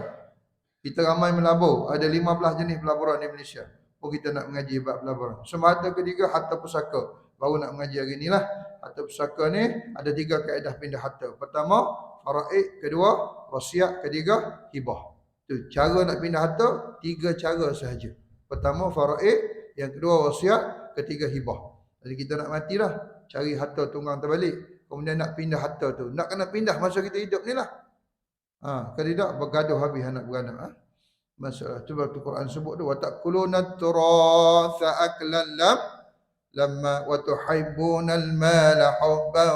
Kita ramai melabur. Ada 15 jenis pelaburan di Malaysia. Oh, kita nak mengaji bab pelaburan. Semua harta ketiga, harta pusaka. Baru nak mengaji hari ni lah. Harta pusaka ni ada 3 kaedah pindah harta. Pertama, faraid. Kedua, wasiat. Ketiga, hibah. Tu cara nak pindah harta, 3 cara sahaja. Pertama, faraid. Yang kedua, wasiat. Ketiga, hibah. Jadi kita nak matilah, cari harta tunggang terbalik. Kemudian nak pindah harta tu. Nak kena pindah masa kita hidup ni lah. Kalau tidak, bergaduh habis anak beranak. Masalah. Cuba Al-Quran sebut tu. وَتَأْكُلُونَ التُّرَاثَ أَكْلًا لَمَّا وَتُحِبُّونَ الْمَالَ حُبًّا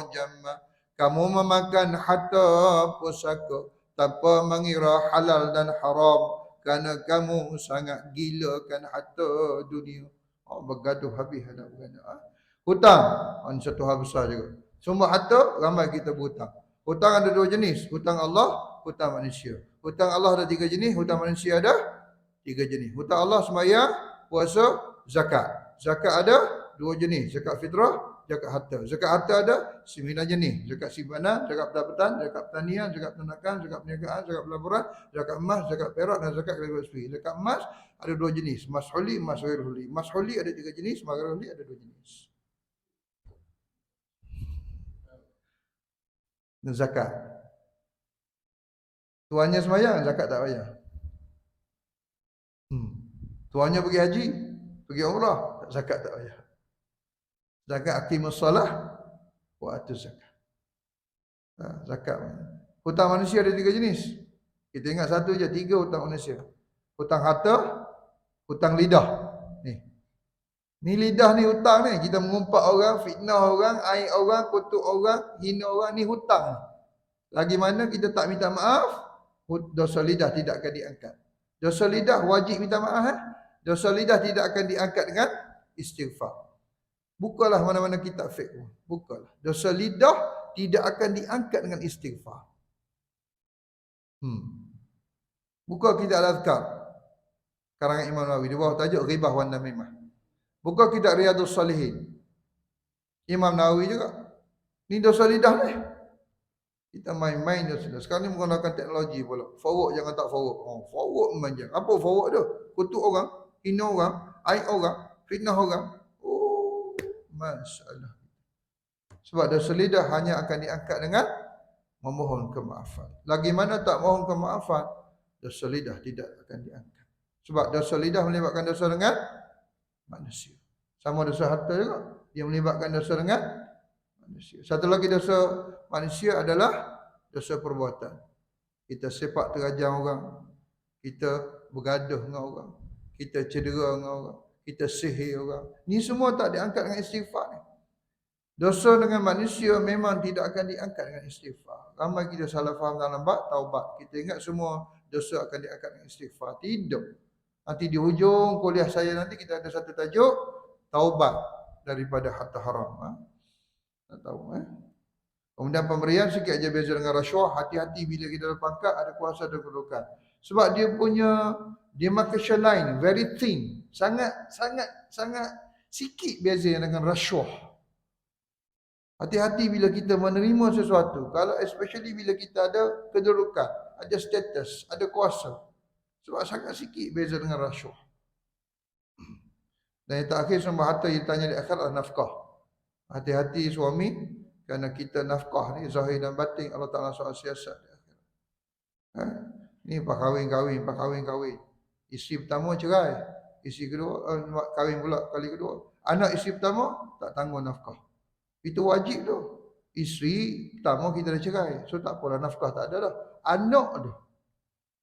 جَمًّا. Kamu memakan harta pusaka tanpa mengira halal dan haram, kerana kamu sangat gilakan harta dunia. Bergaduh habis anak beranak. Hutang, ini satu hal besar juga. Semua harta, ramai kita berhutang. Hutang ada 2 jenis. Hutang Allah, hutang manusia. Hutang Allah ada 3 jenis. Hutang manusia ada 3 jenis. Hutang Allah sembahyang, puasa, zakat. Zakat ada 2 jenis. Zakat fitrah, zakat harta. Zakat harta ada 9 jenis. Zakat simpanan, zakat pendapatan, zakat pertanian, zakat peternakan, zakat perniagaan, zakat pelaburan, zakat emas, zakat perak dan zakat kaligrafi. Zakat emas ada 2 jenis, emas huli, emas ghair huli. Emas huli ada 3 jenis, emas ghair huli ada 2 jenis. Dan zakat. Tuannya sembahyang, zakat tak payah. Tuannya pergi haji, pergi umrah, zakat tak payah. Zakat aqimus solah wa atuz zakat. Zakat. Hutang manusia ada 3 jenis. Kita ingat satu je, 3 hutang manusia. Hutang harta, hutang lidah. Ni lidah ni hutang ni. Kita mengumpat orang, fitnah orang, aib orang, kutuk orang, hina orang, ni hutang. Lagi mana kita tak minta maaf, dosa lidah tidak akan diangkat. Dosa lidah wajib minta maaf. Dosa lidah tidak akan diangkat dengan istighfar. Bukalah mana-mana kitab fiqh. Bukalah. Dosa lidah tidak akan diangkat dengan istighfar. Buka kitab Al-Azkar karangan Imam Nawawi di bawah tajuk Ghibah wan Namimah. Buka kitab Riyadhus Shalihin Imam Nawawi juga. Ni dosa lidah ni. Kita main-main dosa lidah. Sekarang ni menggunakan teknologi pula. Forward jangan tak forward. Forward memanjang. Apa forward tu? Kutuk orang, hina orang, aib orang, fitnah orang. Masalah. Sebab dosa lidah hanya akan diangkat dengan memohon kemaafan. Lagi mana tak mohon kemaafan, dosa lidah tidak akan diangkat. Sebab dosa lidah melibatkan dosa dengan manusia. Sama dosa harta juga. Dia melibatkan dosa dengan manusia. Satu lagi dosa manusia adalah dosa perbuatan. Kita sepak terajang orang. Kita bergaduh dengan orang. Kita cedera dengan orang. Kita sihir orang. Ni semua tak diangkat dengan istighfar ni. Dosa dengan manusia memang tidak akan diangkat dengan istighfar. Ramai kita salah faham dalam bab taubat. Kita ingat semua dosa akan diangkat dengan istighfar. Tidak. Nanti di hujung kuliah saya nanti kita ada satu tajuk taubat daripada harta haram. Tak tahu. Kemudian pemberian sikit aja beza dengan rasuah. Hati-hati bila kita ada pangkat, ada kuasa dan kedudukan. Sebab dia punya demarcation line very thin. Sangat sikit beza dengan rasuah. Hati-hati bila kita menerima sesuatu. Kalau especially bila kita ada kedudukan, ada status, ada kuasa. Sebab sangat sikit beza dengan rasuah. Dan yang terakhir sumber harta yang ditanya di akhirat adalah nafkah. Hati-hati suami, kerana kita nafkah ni zahir dan batin Allah Ta'ala soal siasat di akhirat. Ni pak kahwin. Isteri pertama cerai. Isteri kedua, kahwin pula kali kedua. Anak isteri pertama tak tanggung nafkah. Itu wajib tu. Isteri pertama kita dah cerai. So tak apalah nafkah tak ada dah. Anak tu.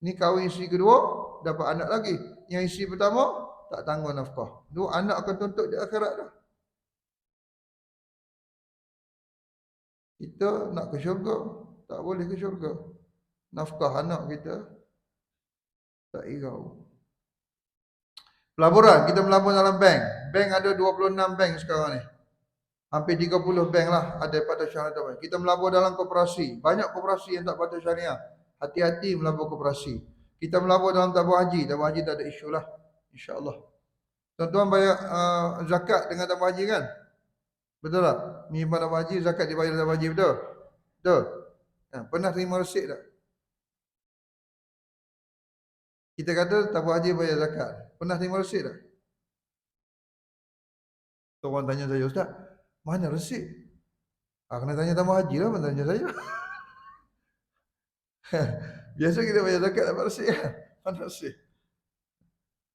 Ni kahwin isteri kedua, dapat anak lagi. Yang isteri pertama tak tanggung nafkah. Tu anak akan tuntut di akhirat dah. Kita nak ke syurga, tak boleh ke syurga. Nafkah anak kita tak irau. Pelaburan, kita melabur dalam bank. Bank ada 26 bank sekarang ni. Hampir 30 bank lah ada patut syariah. Kita melabur dalam koperasi. Banyak koperasi yang tak patut syariah. Hati-hati melabur koperasi. Kita melabur dalam tabung haji. Tabung haji tak ada isu lah. InsyaAllah. Tuan-tuan bayar zakat dengan tabung haji kan? Betul tak? Menyimpan tabung haji, zakat dibayar tabung haji, betul? Betul? Pernah terima resit tak? Kita kata tabung haji bayar zakat. Pernah terima resit tak? Orang tanya saya, Ustaz, mana resit? Kena tanya tabung haji lah, mana tanya saya. Biasa kita bayar zakat dapat resit kan? Mana resit?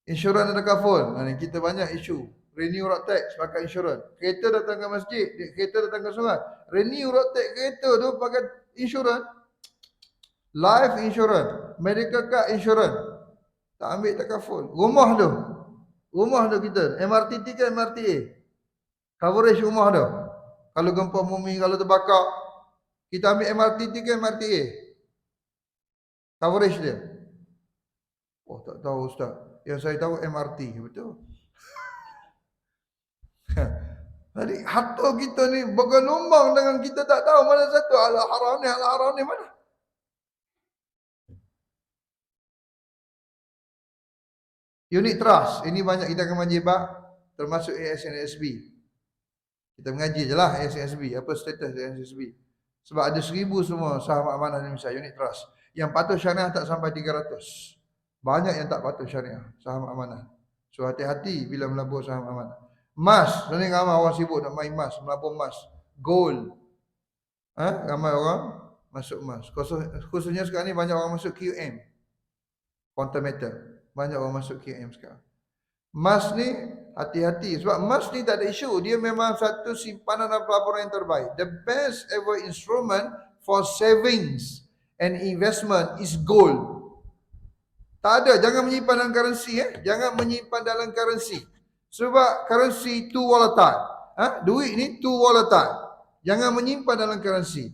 Insurans ada kaful. Kita banyak isu. Renew road tax pakai insurans. Kereta datang ke masjid, kereta datang ke sungai. Renew road tax kereta tu pakai insurans. Life insurance, medical card insurance. Tak ambil tak kaful. Rumah tu kita. MRT ke MRTA? Coverage rumah tu. Kalau gempa bumi, kalau terbakar, kita ambil MRT ke MRTA? Coverage dia. Oh tak tahu Ustaz. Yang saya tahu MRT, betul. Jadi harta kita ni bergelombang dengan kita tak tahu mana satu halal haram ni mana. Unit trust, ini banyak kita akan menjebak termasuk ASNSB. Kita mengaji je lah SSB. Apa status SSB? Sebab ada 1,000 semua saham amanah Indonesia, unit trust. Yang patuh syariah tak sampai 300. Banyak yang tak patuh syariah, saham amanah. So hati-hati bila melabur saham amanah. Emas, sebenarnya ramai orang sibuk nak main emas, melabur emas. Gold. Ramai orang masuk emas. Khususnya sekarang ni banyak orang masuk QM. Quantum metal. Banyak orang masuk QM sekarang. Emas ni hati-hati sebab emas ni tak ada isu, dia memang satu simpanan dan pelaburan yang terbaik. The best ever instrument for savings and investment is gold. Tak ada, jangan menyimpan dalam currency jangan menyimpan dalam currency. Sebab currency too volatile. Duit ni too volatile. Jangan menyimpan dalam currency.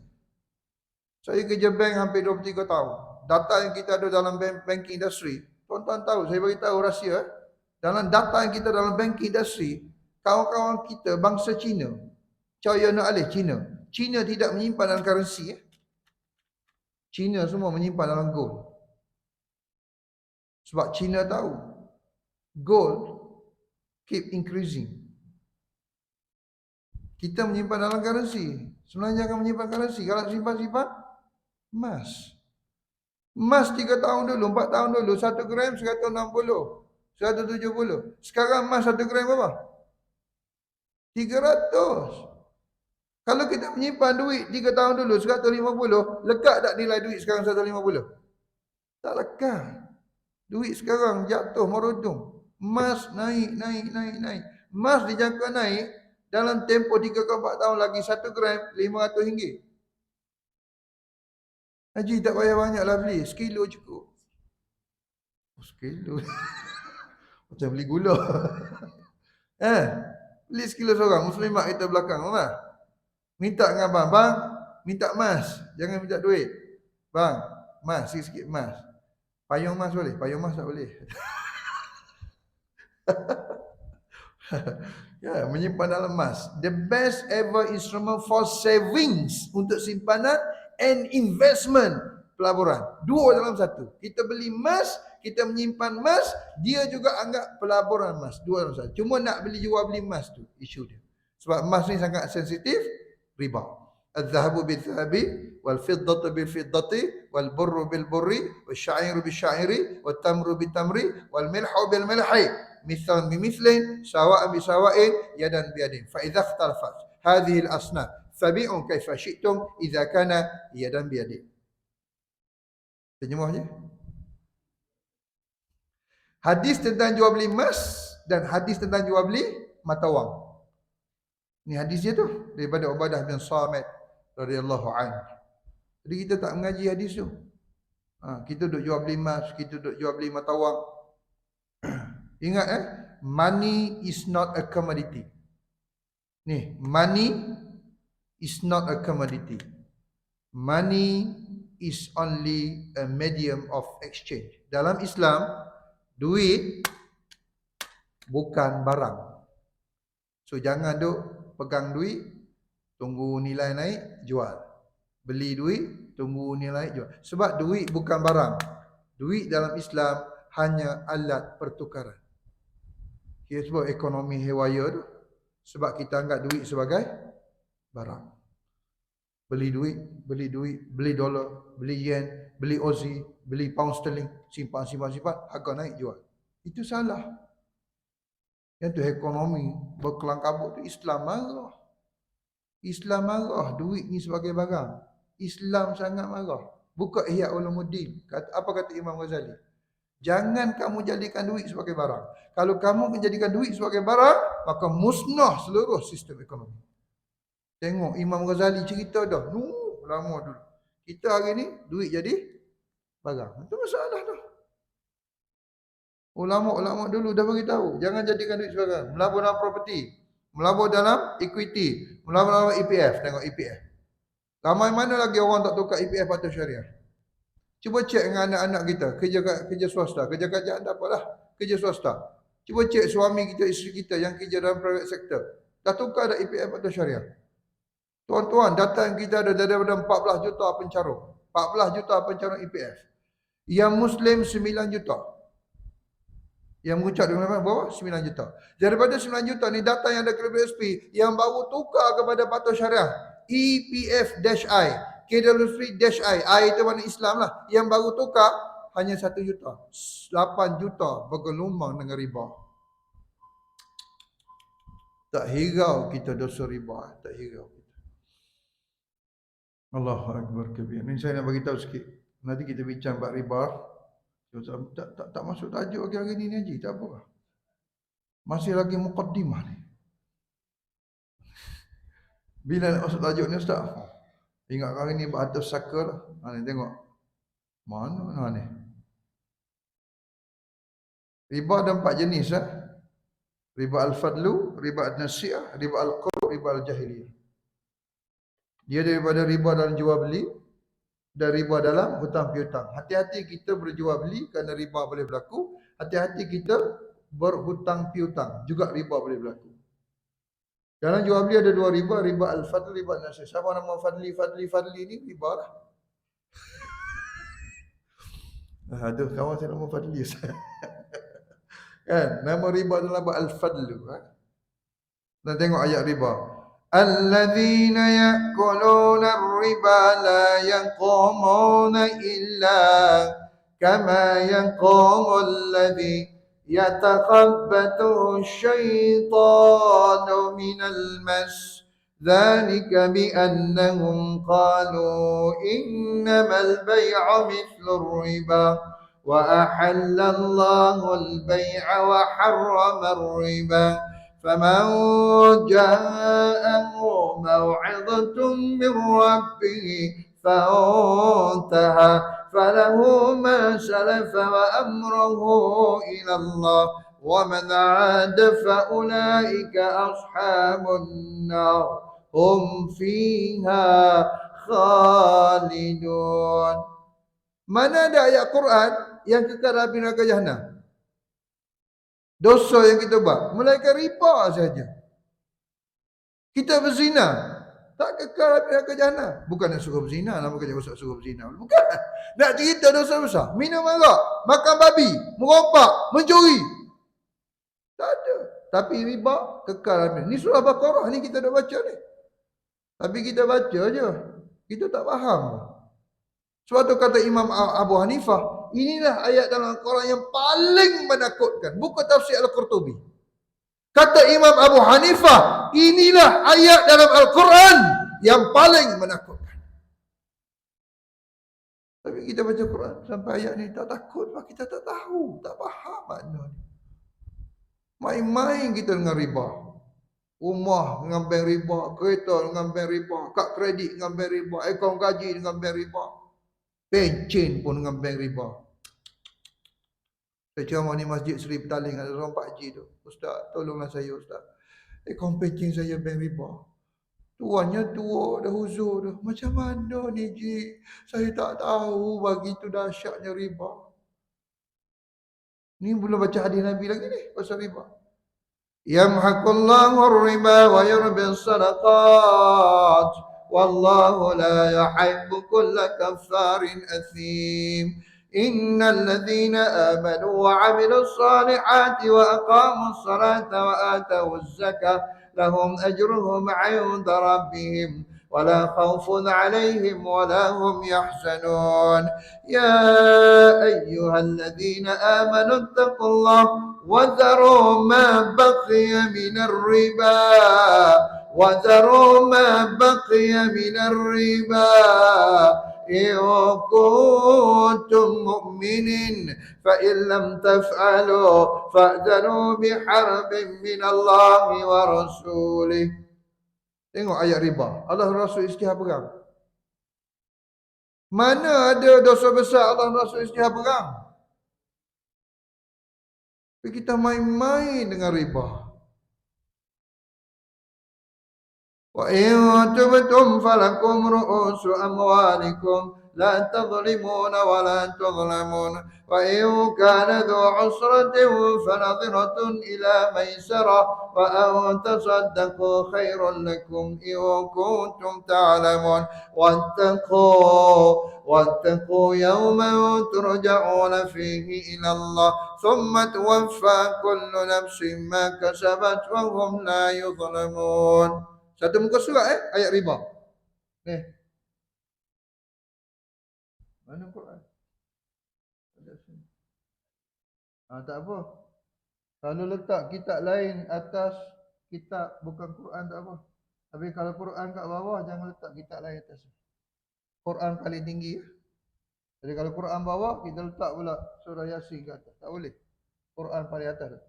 Saya kerja bank hampir 23 tahun. Data yang kita ada dalam banking industry, tuan-tuan tahu, saya bagi tahu rahsia. Dalam data yang kita dalam banking industry, kawan-kawan kita bangsa Cina, China alih Cina. Cina tidak menyimpan dalam currency. Cina semua menyimpan dalam gold. Sebab Cina tahu gold keep increasing. Kita menyimpan dalam currency. Sebenarnya jangan menyimpan currency. Kalau simpan-simpan emas. Emas 3 tahun dulu, 4 tahun dulu, 1 gram 160. 170. Sekarang emas 1 gram berapa? 300. Kalau kita menyimpan duit 3 tahun dulu 150, lekat tak nilai duit sekarang 150? Tak lekat. Duit sekarang jatuh merudum. Emas naik. Emas dijangka naik dalam tempoh 3 ke 4 tahun lagi 1 gram RM500. Haji tak payah banyaklah beli, sekilo cukup. Sekilo. Macam beli gula. Beli sekilo seorang, muslimat kita belakang, mana? Minta dengan abang, bang, minta emas, jangan minta duit. Bang, emas, sikit-sikit emas. Payung emas boleh? Payung emas tak boleh. Ya, menyimpan dalam emas. The best ever instrument for savings, untuk simpanan and investment, pelaburan. Dua dalam satu. Kita beli emas, kita menyimpan emas, dia juga anggap pelaburan emas. Dua dalam satu. Cuma nak beli jual beli emas tu isu dia. Sebab emas ni sangat sensitif, riba. Al-dhahabu bil-dhahabi, wal-fiddatu bil-fiddati, wal-burru bil-burri, wal-sya'iru bil-sya'iri, wal-tamru bil-tamri, wal-milhu bil-milhi, mithlan bimithlin, sawa'an bisawa'in, yadan biyadin. Fa-idha ikhtalafat hadhihi al-asnaf, fabi'u kaifa syi'tum idza kana yadan biyadin. Terjemahnya. Hadis tentang jual beli emas dan hadis tentang jual beli mata wang. Ini hadis dia tu daripada Ubadah bin Samit radhiyallahu anhu. Jadi kita tak mengaji hadis tu. Kita duk jual beli emas, kita duk jual beli mata wang. Ingat money is not a commodity. Ni, money is not a commodity. Money is only a medium of exchange. Dalam Islam, duit bukan barang. So jangan duk pegang duit, tunggu nilai naik, jual. Beli duit, tunggu nilai jual. Sebab duit bukan barang. Duit dalam Islam hanya alat pertukaran. Kita sebut ekonomi hewaya tu. Sebab kita anggap duit sebagai barang. Beli duit, beli dolar, beli yen, beli Aussie, beli pound sterling, simpan, harga naik, jual. Itu salah. Yang tu ekonomi berkelang kabut tu Islam marah. Islam marah duit ni sebagai barang. Islam sangat marah. Buka Ihya Ulumuddin. Apa kata Imam Ghazali? Jangan kamu jadikan duit sebagai barang. Kalau kamu menjadikan duit sebagai barang, maka musnah seluruh sistem ekonomi. Tengok Imam Ghazali cerita dah. Lama dulu. Kita hari ni duit jadi barang. Itu masalah tu. Ulama-ulama dulu dah beritahu, jangan jadikan duit sebagai barang. Melabur dalam property, melabur dalam equity, melabur dalam EPF. Tengok EPF. Ramai mana lagi orang tak tukar EPF atau syariah? Cuba cek dengan anak-anak kita, kerja swasta, kerja kerajaan tak apalah, kerja swasta. Cuba cek suami kita, isteri kita yang kerja dalam private sector. Dah tukar dah EPF atau syariah? Tuan-tuan, data yang kita ada daripada 14 juta pencarum. 14 juta pencarum EPF. Yang Muslim 9 juta. Yang mengucap di bawah 9 juta. Daripada 9 juta ni data yang ada kredit SP yang baru tukar kepada Patuh Syariah EPF-I, KWSP-I, I itu mana Islam lah. Yang baru tukar hanya 1 juta. 8 juta bergelombang dengan riba. Tak hirau kita dosa riba, tak hirau kita. Allahu Akbar kabir. Ini saya nak bagi tahu sikit. Nanti kita bincang bab riba. Tak masuk tajuk hari ni Haji, tak apa. Masih lagi muqaddimah ni. Bila nak masuk tajuk ni Ustaz? Ingat hari ni beratus sakar. Ha ni tengok. Mana ni? Riba ada 4 jenis lah. Riba al-fadlu, riba al-nasi'ah, riba al-qur', riba al-jahiliyah. Dia daripada riba dalam jual beli dan riba dalam hutang piutang. Hati-hati kita berjual beli kerana riba boleh berlaku. Hati-hati kita berhutang piutang, juga riba boleh berlaku. Dalam jual beli ada 2 riba, riba al-fadl, riba al-nasi'ah. Siapa nama Fadli ni riba lah. Aduh, kawan saya nama Fadli. Kan? Nama riba adalah al-fadlu. Dan tengok ayat riba. Alladzina ya'kuluna ar-riba la yaqumuna illa kama yaqumu alladhi yatakhabbathu asy-syaitanu minal mas. Dzalika bi annahum qalu innamal bay'u mithlu ar-riba. وأحل الله البيع وحرم الربا فمن جاءه موعظة من ربه فانتهى فله ما سلف وأمره إلى الله ومن عاد فأولئك أصحاب النار هم فيها خالدون. Mana ada ayat Quran yang kekal api neraka Jahannam? Dosa yang kita buat, melainkan riba saja. Kita berzina, tak kekal api neraka Jahannam. Bukan nak suruh berzina, nama kerja besar suruh berzina. Bukan. Nak cerita dosa besar, minum arak, makan babi, merompak, mencuri. Tak ada. Tapi riba kekal api. Ni surah Baqarah ni kita dah baca ni. Tapi kita baca je. Kita tak faham. Sebab tu kata Imam Abu Hanifah, inilah ayat dalam Al-Quran yang paling menakutkan. Buku tafsir Al-Qurtubi. Kata Imam Abu Hanifah, inilah ayat dalam Al-Quran yang paling menakutkan. Tapi kita baca Quran sampai ayat ni tak takut, sebab kita tak tahu, tak faham makna ni. Main-main kita dengan riba. Rumah dengan bank riba, kereta dengan bank riba, kad kredit dengan bank riba, akaun gaji dengan bank riba. Pencen pun dengan bank riba. Saya ceramah ni Masjid Seri Petaling, ada orang Pak Haji tu. Ustaz, tolonglah saya Ustaz. Akaun pencen saya bank riba. Tuannya tua dah huzur dah. Macam mana ni Ji? Saya tak tahu begitu dahsyatnya riba. Ni belum baca hadis Nabi lagi ni pasal riba. Yamhaqullahu ar-riba wa yurbi as-sadaqat. والله لا يحب كل كفار أثيم إن الذين آمنوا وعملوا الصالحات وأقاموا الصلاة وآتوا الزكاة لهم أجرهم عند ربهم ولا خوف عليهم ولا هم يحزنون يا أيها الذين آمنوا اتقوا الله وذروا ما بقي من الربا وذروا ما بقي من الربا إن كنتم مؤمنين فإن لم تفعلوا فأذنوا بحرب من الله ورسوله. Tengok ayat riba. Allah Rasul isytihar perang. Mana ada dosa besar Allah Rasul isytihar perang? Tapi kita main-main dengan riba. Wa in tubtum falakum ru'usu amwalikum لا تظلمون ولا تظلمون وإن كان ذو عسرة فنظرة إلى ميسرة وأن تصدقوا خير لكم إن كنتم تعلمون واتقوا يوما ترجعون فيه إلى الله ثم توفى كل نفس ما كسبت وهم لا يظلمون. Satu muka surat ayat riba. Mana Quran? Ada sini. Tak apa. Kalau letak kitab lain atas kitab bukan Quran tak apa. Tapi kalau Quran kat bawah jangan letak kitab lain atas. Quran paling tinggi. Jadi kalau Quran bawah kita letak pula surah Yasin kat atas. Tak boleh. Quran paling atas.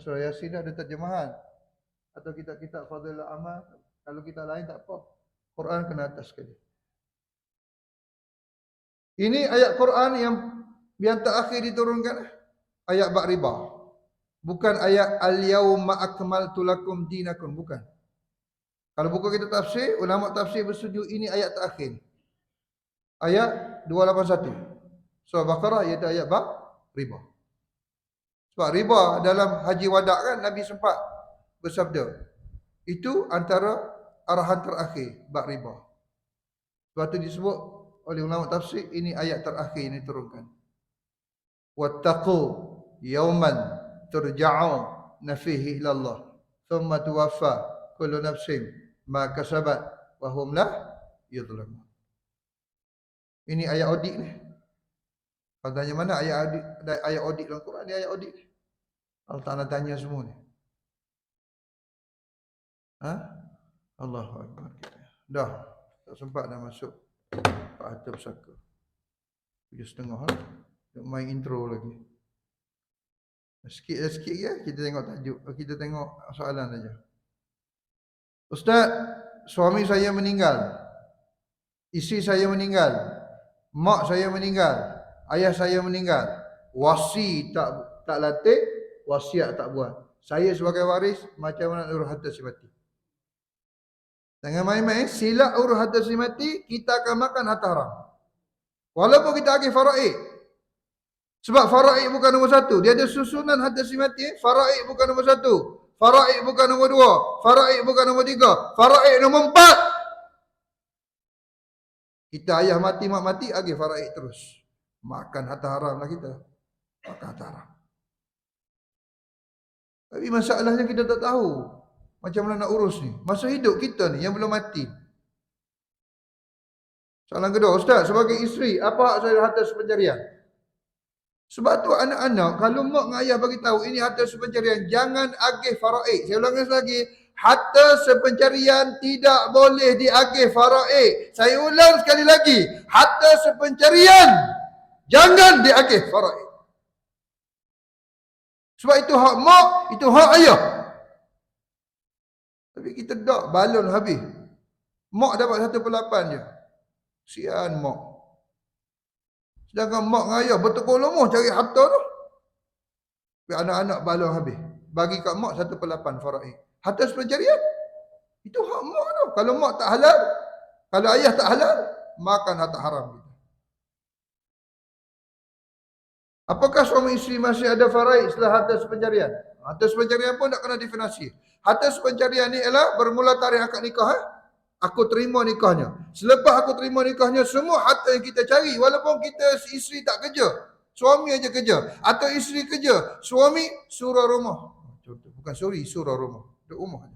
Surah Yasin dah ada terjemahan. Atau kitab-kitab Fadhilul Amal. Kalau kitab lain tak apa. Quran kena atas sekali. Ini ayat Quran yang terakhir diturunkan. Ayat bab riba. Bukan ayat al-yawma akmaltu lakum dinakum. Bukan. Kalau buku kita tafsir, ulama tafsir bersetuju ini ayat terakhir. Ayat 281. Surah Baqarah iaitu ayat bab riba. Sebab riba dalam haji wada' kan Nabi sempat bersabda. Itu antara arahan terakhir bab riba. Sebab itu disebut oleh ulama tafsir ini ayat terakhir ini turunkan. Wattaqu yawman turja'una fihi ila Allah thumma tuwaffa kullu nafsin ma kasabat wa hum la yuzlamun. Ini ayat audit ni. Kalau tanya mana ayat audit dalam Quran, ni ayat audit ni. Allah Ta'ala tanya semua ni. Allahu Akbar. Dah, tak sempat dah masuk Pak Hatta Pesaka. 7.30 lah. Main intro lagi. Sikit ya, kita tengok tajuk. Kita tengok soalan saja. Ustaz, suami saya meninggal. Isteri saya meninggal. Mak saya meninggal. Ayah saya meninggal. Wasi tak latih, wasiat tak buat. Saya sebagai waris macam mana urus harta si mati? Jangan main-main, silap urus harta si mati, kita akan makan harta haram. Walaupun kita agih faraid. Sebab faraid bukan nombor satu. Dia ada susunan harta si mati. Faraid bukan nombor satu. Faraid bukan nombor dua. Faraid bukan nombor tiga. Faraid nombor 4. Kita ayah mati, mak mati, agih faraid terus. Makan harta haram lah kita. Makan harta haram. Tapi masalahnya kita tak tahu macam mana nak urus ni. Masa hidup kita ni yang belum mati. Soalan kedua, Ustaz, sebagai isteri, apa hak saya harta sepencarian? Sebab tu anak-anak, kalau mak dengan ayah bagi tahu ini harta sepencarian, jangan agih faraid. Saya ulangi lagi, harta sepencarian tidak boleh diagih faraid. Saya ulang sekali lagi, harta sepencarian jangan diagih faraid. Sebab itu hak mak, itu hak ayah. Tapi kita tak, balon habis. Mak dapat 1/8 je. Sian mak. Sedangkan mak dengan ayah betul lomoh cari harta tu. Tapi anak-anak balon habis. Bagi kat mak 1/8 faraid. Harta sepencarian, itu hak mak tu. Kalau mak tak halal, kalau ayah tak halal, makan harta haram. Apakah suami isteri masih ada faraid setelah harta sepencarian? Harta sepencarian pun tak kena definasi. Harta sepencarian ni ialah bermula tarikh akad nikah. Aku terima nikahnya. Selepas aku terima nikahnya, semua harta yang kita cari, walaupun kita isteri tak kerja, suami aja kerja, atau isteri kerja, suami surau rumah. Bukan surau rumah. Duduk rumah.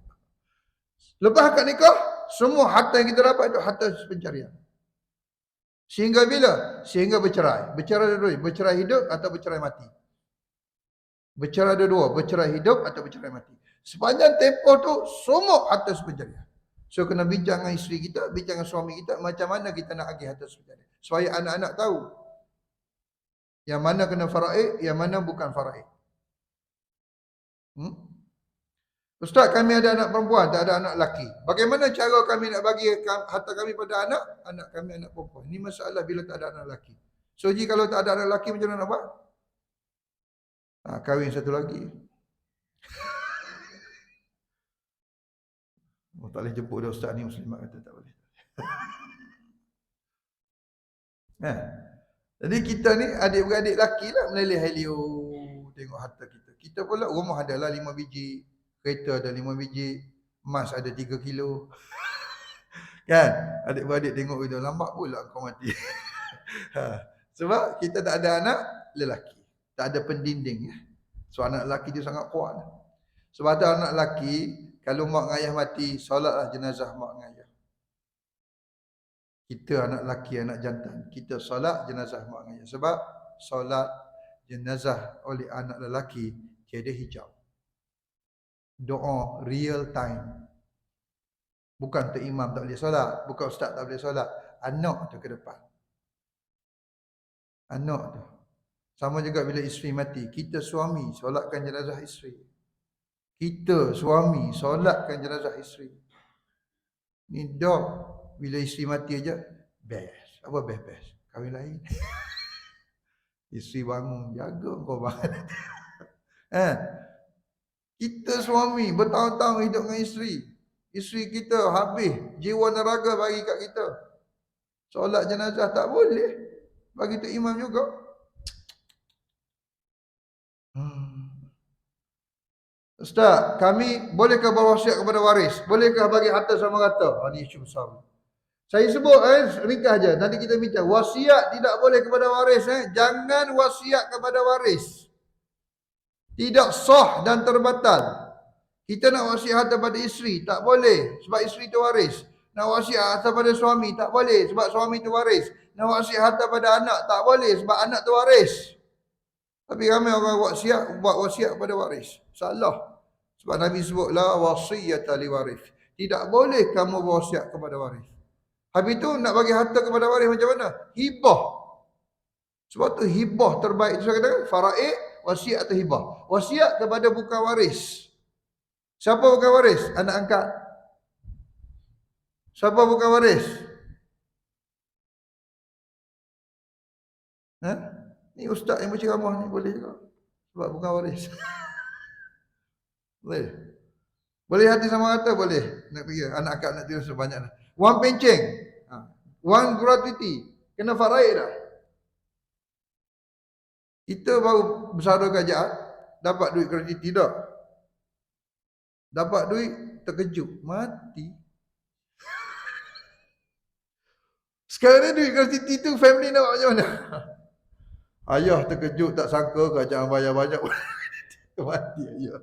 Lepas akad nikah, semua harta yang kita dapat itu harta pencarian. Sehingga bila? Sehingga bercerai. Bercerai dua-dua. Bercerai hidup atau bercerai mati. Bercerai dua-dua. Bercerai hidup atau bercerai mati. Sepanjang tempoh tu, semua harta pencarian. So, kena bincang dengan isteri kita, bincang dengan suami kita, macam mana kita nak agih harta pencarian. Supaya anak-anak tahu yang mana kena faraid, yang mana bukan faraid. Ustaz, kami ada anak perempuan, tak ada anak lelaki. Bagaimana cara kami nak bagi harta kami pada anak? Anak kami anak perempuan. Ini masalah bila tak ada anak lelaki. So, kalau tak ada anak lelaki, macam mana nak buat? Kahwin satu lagi. Tak boleh jemput dia Ustaz ni, Muslimat kata tak boleh. Ha. Jadi kita ni adik-beradik lelaki lah meleleh helio tengok harta kita. Kita pula rumah adalah 5 biji, kereta ada 5 biji, emas ada 3 kilo. Kan? Adik-beradik tengok itu lambat pula kau mati. Ha. Sebab kita tak ada anak lelaki. Tak ada pendinding ya. So anak lelaki dia sangat kuat. Sebab ada anak lelaki kalau mak ayah mati, solatlah jenazah mak ayah. Kita anak lelaki, anak jantan, kita solat jenazah mak ayah. Sebab solat jenazah oleh anak lelaki tiada hijab. Doa real time. Bukan tu imam tak boleh solat, bukan ustaz tak boleh solat, anak tu ke depan. Anak tu. Sama juga bila isteri mati, kita suami solatkan jenazah isteri. Kita suami solatkan jenazah isteri. Ni dog bila isteri mati aja best. Apa best? Kahwin lain. Isteri bangun, jaga kau bangun. Kita suami bertahun-tahun hidup dengan isteri. Isteri kita habis jiwa dan raga bagi kat kita. Solat jenazah tak boleh. Bagi tu imam juga. Ustaz, kami bolehkah berwasiat kepada waris? Bolehkah bagi harta sama rata? Ini isu besar. Saya sebut ringkas aja. Nanti kita bincang. Wasiat tidak boleh kepada waris. Jangan wasiat kepada waris. Tidak sah dan terbatal. Kita nak wasiat harta pada isteri, tak boleh sebab isteri tu waris. Nak wasiat harta pada suami, tak boleh sebab suami tu waris. Nak wasiat harta pada anak, tak boleh sebab anak tu waris. Tapi ramai orang buat wasiat kepada waris. Salah. Sebab Nabi sebut la wasiyata li waris. Tidak boleh kamu berwasiat kepada waris. Habis tu nak bagi harta kepada waris macam mana? Hibah. Sebab tu hibah terbaik. Saya katakan faraid, wasiat atau hibah. Wasiat kepada bukan waris. Siapa bukan waris? Anak angkat. Siapa bukan waris? Ni ustaz yang berceramah ni boleh juga. Sebab bukan waris. Boleh. Boleh hati sama rata? Boleh. Nak pergi. Anak angkat nak tidur sebanyak dah. Wang penceng. Wang gratuity. Kena faraid dah. Kita baru bersara kerajaan. Dapat duit gratuity dah. Dapat duit, terkejut, mati. Sekarang ni duit gratuity tu family nak buat macam mana? Ayah terkejut, tak sangka kerajaan bayar banyak. Mati ayah.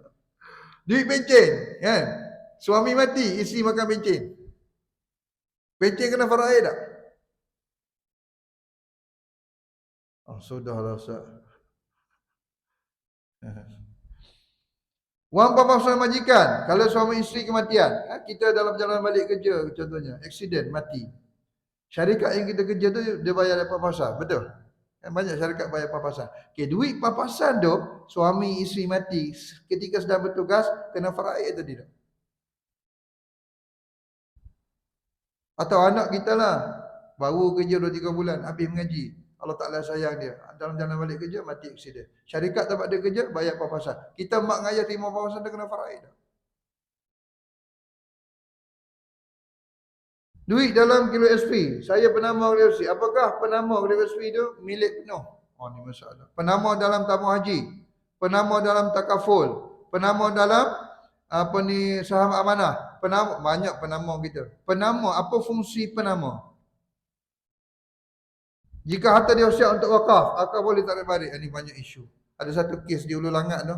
Duit pencen, kan? Suami mati, isteri makan pencen. Pencen kena faraid tak? Oh, sudahlah Ustaz. Wang papasan majikan, kalau suami isteri kematian, kita dalam jalan balik kerja contohnya, aksiden mati. Syarikat yang kita kerja tu dia bayar papasan, betul? Banyak syarikat bayar papasan. Okey, duit papasan tu suami isteri mati ketika sedang bertugas kena faraid atau tidak? Atau anak kita lah baru kerja 2-3 bulan habis mengaji. Allah Ta'ala sayang dia. Dalam jalan balik kerja, mati aksiden. Syarikat tempat dia kerja, bayar papasan. Kita mak ngayah terima papasan, dia kena faraid. Duit dalam kilo SP. Saya penama kilo SP. Apakah penama kilo SP itu milik penuh? Oh, ni masalah. Penama dalam tamu haji. Penama dalam takaful. Penama dalam saham amanah. Penama, banyak penama kita. Penama, apa fungsi penama? Jika harta dia siap untuk wakaf, akak boleh tarik balik. Ini banyak isu. Ada satu kes di Ulu Langat tu.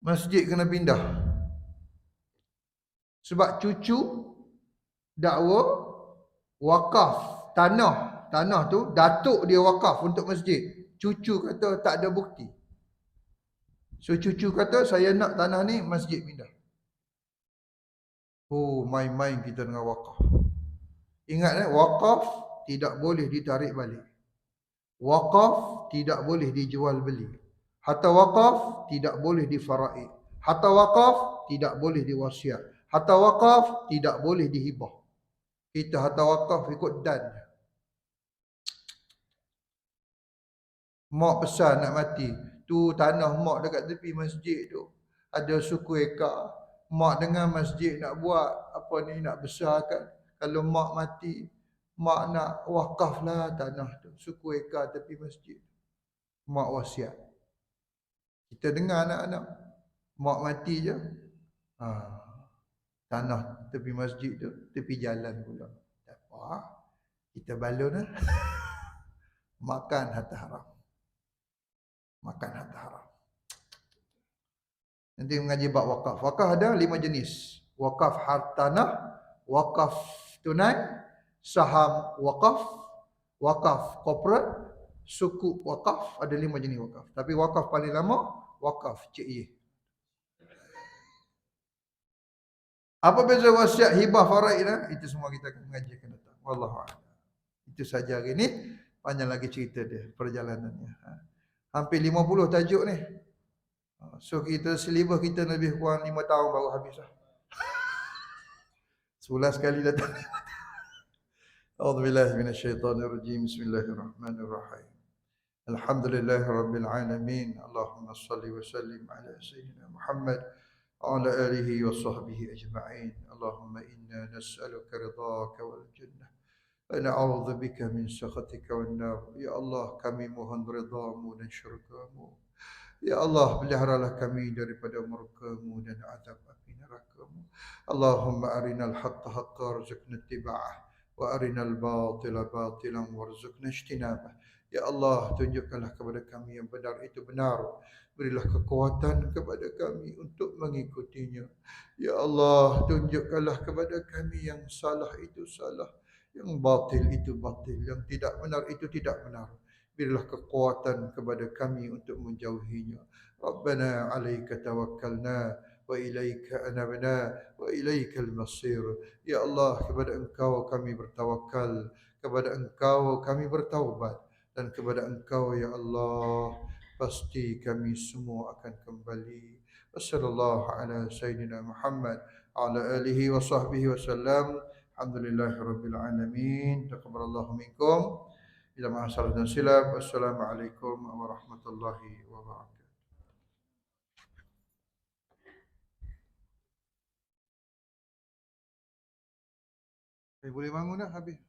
Masjid kena pindah. Sebab cucu dakwa wakaf tanah tu datuk dia wakaf untuk masjid. Cucu kata tak ada bukti. So cucu kata saya nak tanah ni masjid pindah. Oh, main-main kita dengan wakaf. Ingat wakaf tidak boleh ditarik balik. Wakaf tidak boleh dijual beli. Harta wakaf tidak boleh difaraid. Harta wakaf tidak boleh diwasiat. Harta wakaf tidak boleh dihibah. Kita harta wakaf ikut dan. Mak pesan nak mati. Tu tanah mak dekat tepi masjid tu. Ada suku ekar. Mak dengar masjid nak buat apa ni, nak besarkan. Kalau mak mati, mak nak wakaf lah tanah tu, suku ekar tepi masjid. Mak wasiat. Kita dengar anak-anak, mak mati je. Ha, tanah tepi masjid tu, tepi jalan pula. Tak apa, kita balun lah. Makan harta haram. Makan harta haram. Nanti mengaji bab wakaf. Wakaf ada 5 jenis. Wakaf hartanah, wakaf tunai, saham wakaf, wakaf korporat, suku wakaf. Ada 5 jenis wakaf. Tapi wakaf paling lama, wakaf Cik Ye. Apa beza wasiat, hibah, faraid? Itu semua kita akan mengaji akan datang. Wallahualam. Itu saja hari ini. Panjang lagi cerita dia, perjalanannya. Hampir 50 tajuk ni. So kita silibus kita lebih kurang 5 tahun baru habis lah. 11 kali datang. A'udzubillahi minasyaitonirrajim. Bismillahirrahmanirrahim. Alhamdulillahi rabbil alamin. Allahumma salli wa sallim ala sayyidina Muhammad wa ala alihi wa sahbihi ajma'in. Allahumma inna nas'aluka ridhaka wal jannah. Na'udzu bika min sakhatika wan nar. Ya Allah, kami mohon ridhamu dan syurgamu. Ya Allah, peliharalah kami daripada murka-Mu dan azab api neraka-Mu. Allahumma arinal haqqa haqqa warzuqna ittiba'ah wa arinal batila batilan warzuqna ijtinabah. Ya Allah, tunjukkanlah kepada kami yang benar itu benar. Berilah kekuatan kepada kami untuk mengikutinya. Ya Allah, tunjukkanlah kepada kami yang salah itu salah, yang batil itu batil, yang tidak benar itu tidak benar. Berilah kekuatan kepada kami untuk menjauhinya. Rabbana 'alaika tawakkalna wa ilaika anabna wa ilaikal masir. Ya Allah, kepada Engkau kami bertawakal, kepada Engkau kami bertaubat, dan kepada Engkau ya Allah pasti kami semua akan kembali. Wassallallahu ala sayyidina Muhammad wa ala alihi wa sahbihi wasallam. Alhamdulillahirabbil alamin. Taqabbalallahu minkum. Bila ma'asal dan silap. Assalamualaikum warahmatullahi wabarakatuh. Boleh bangun dah habis.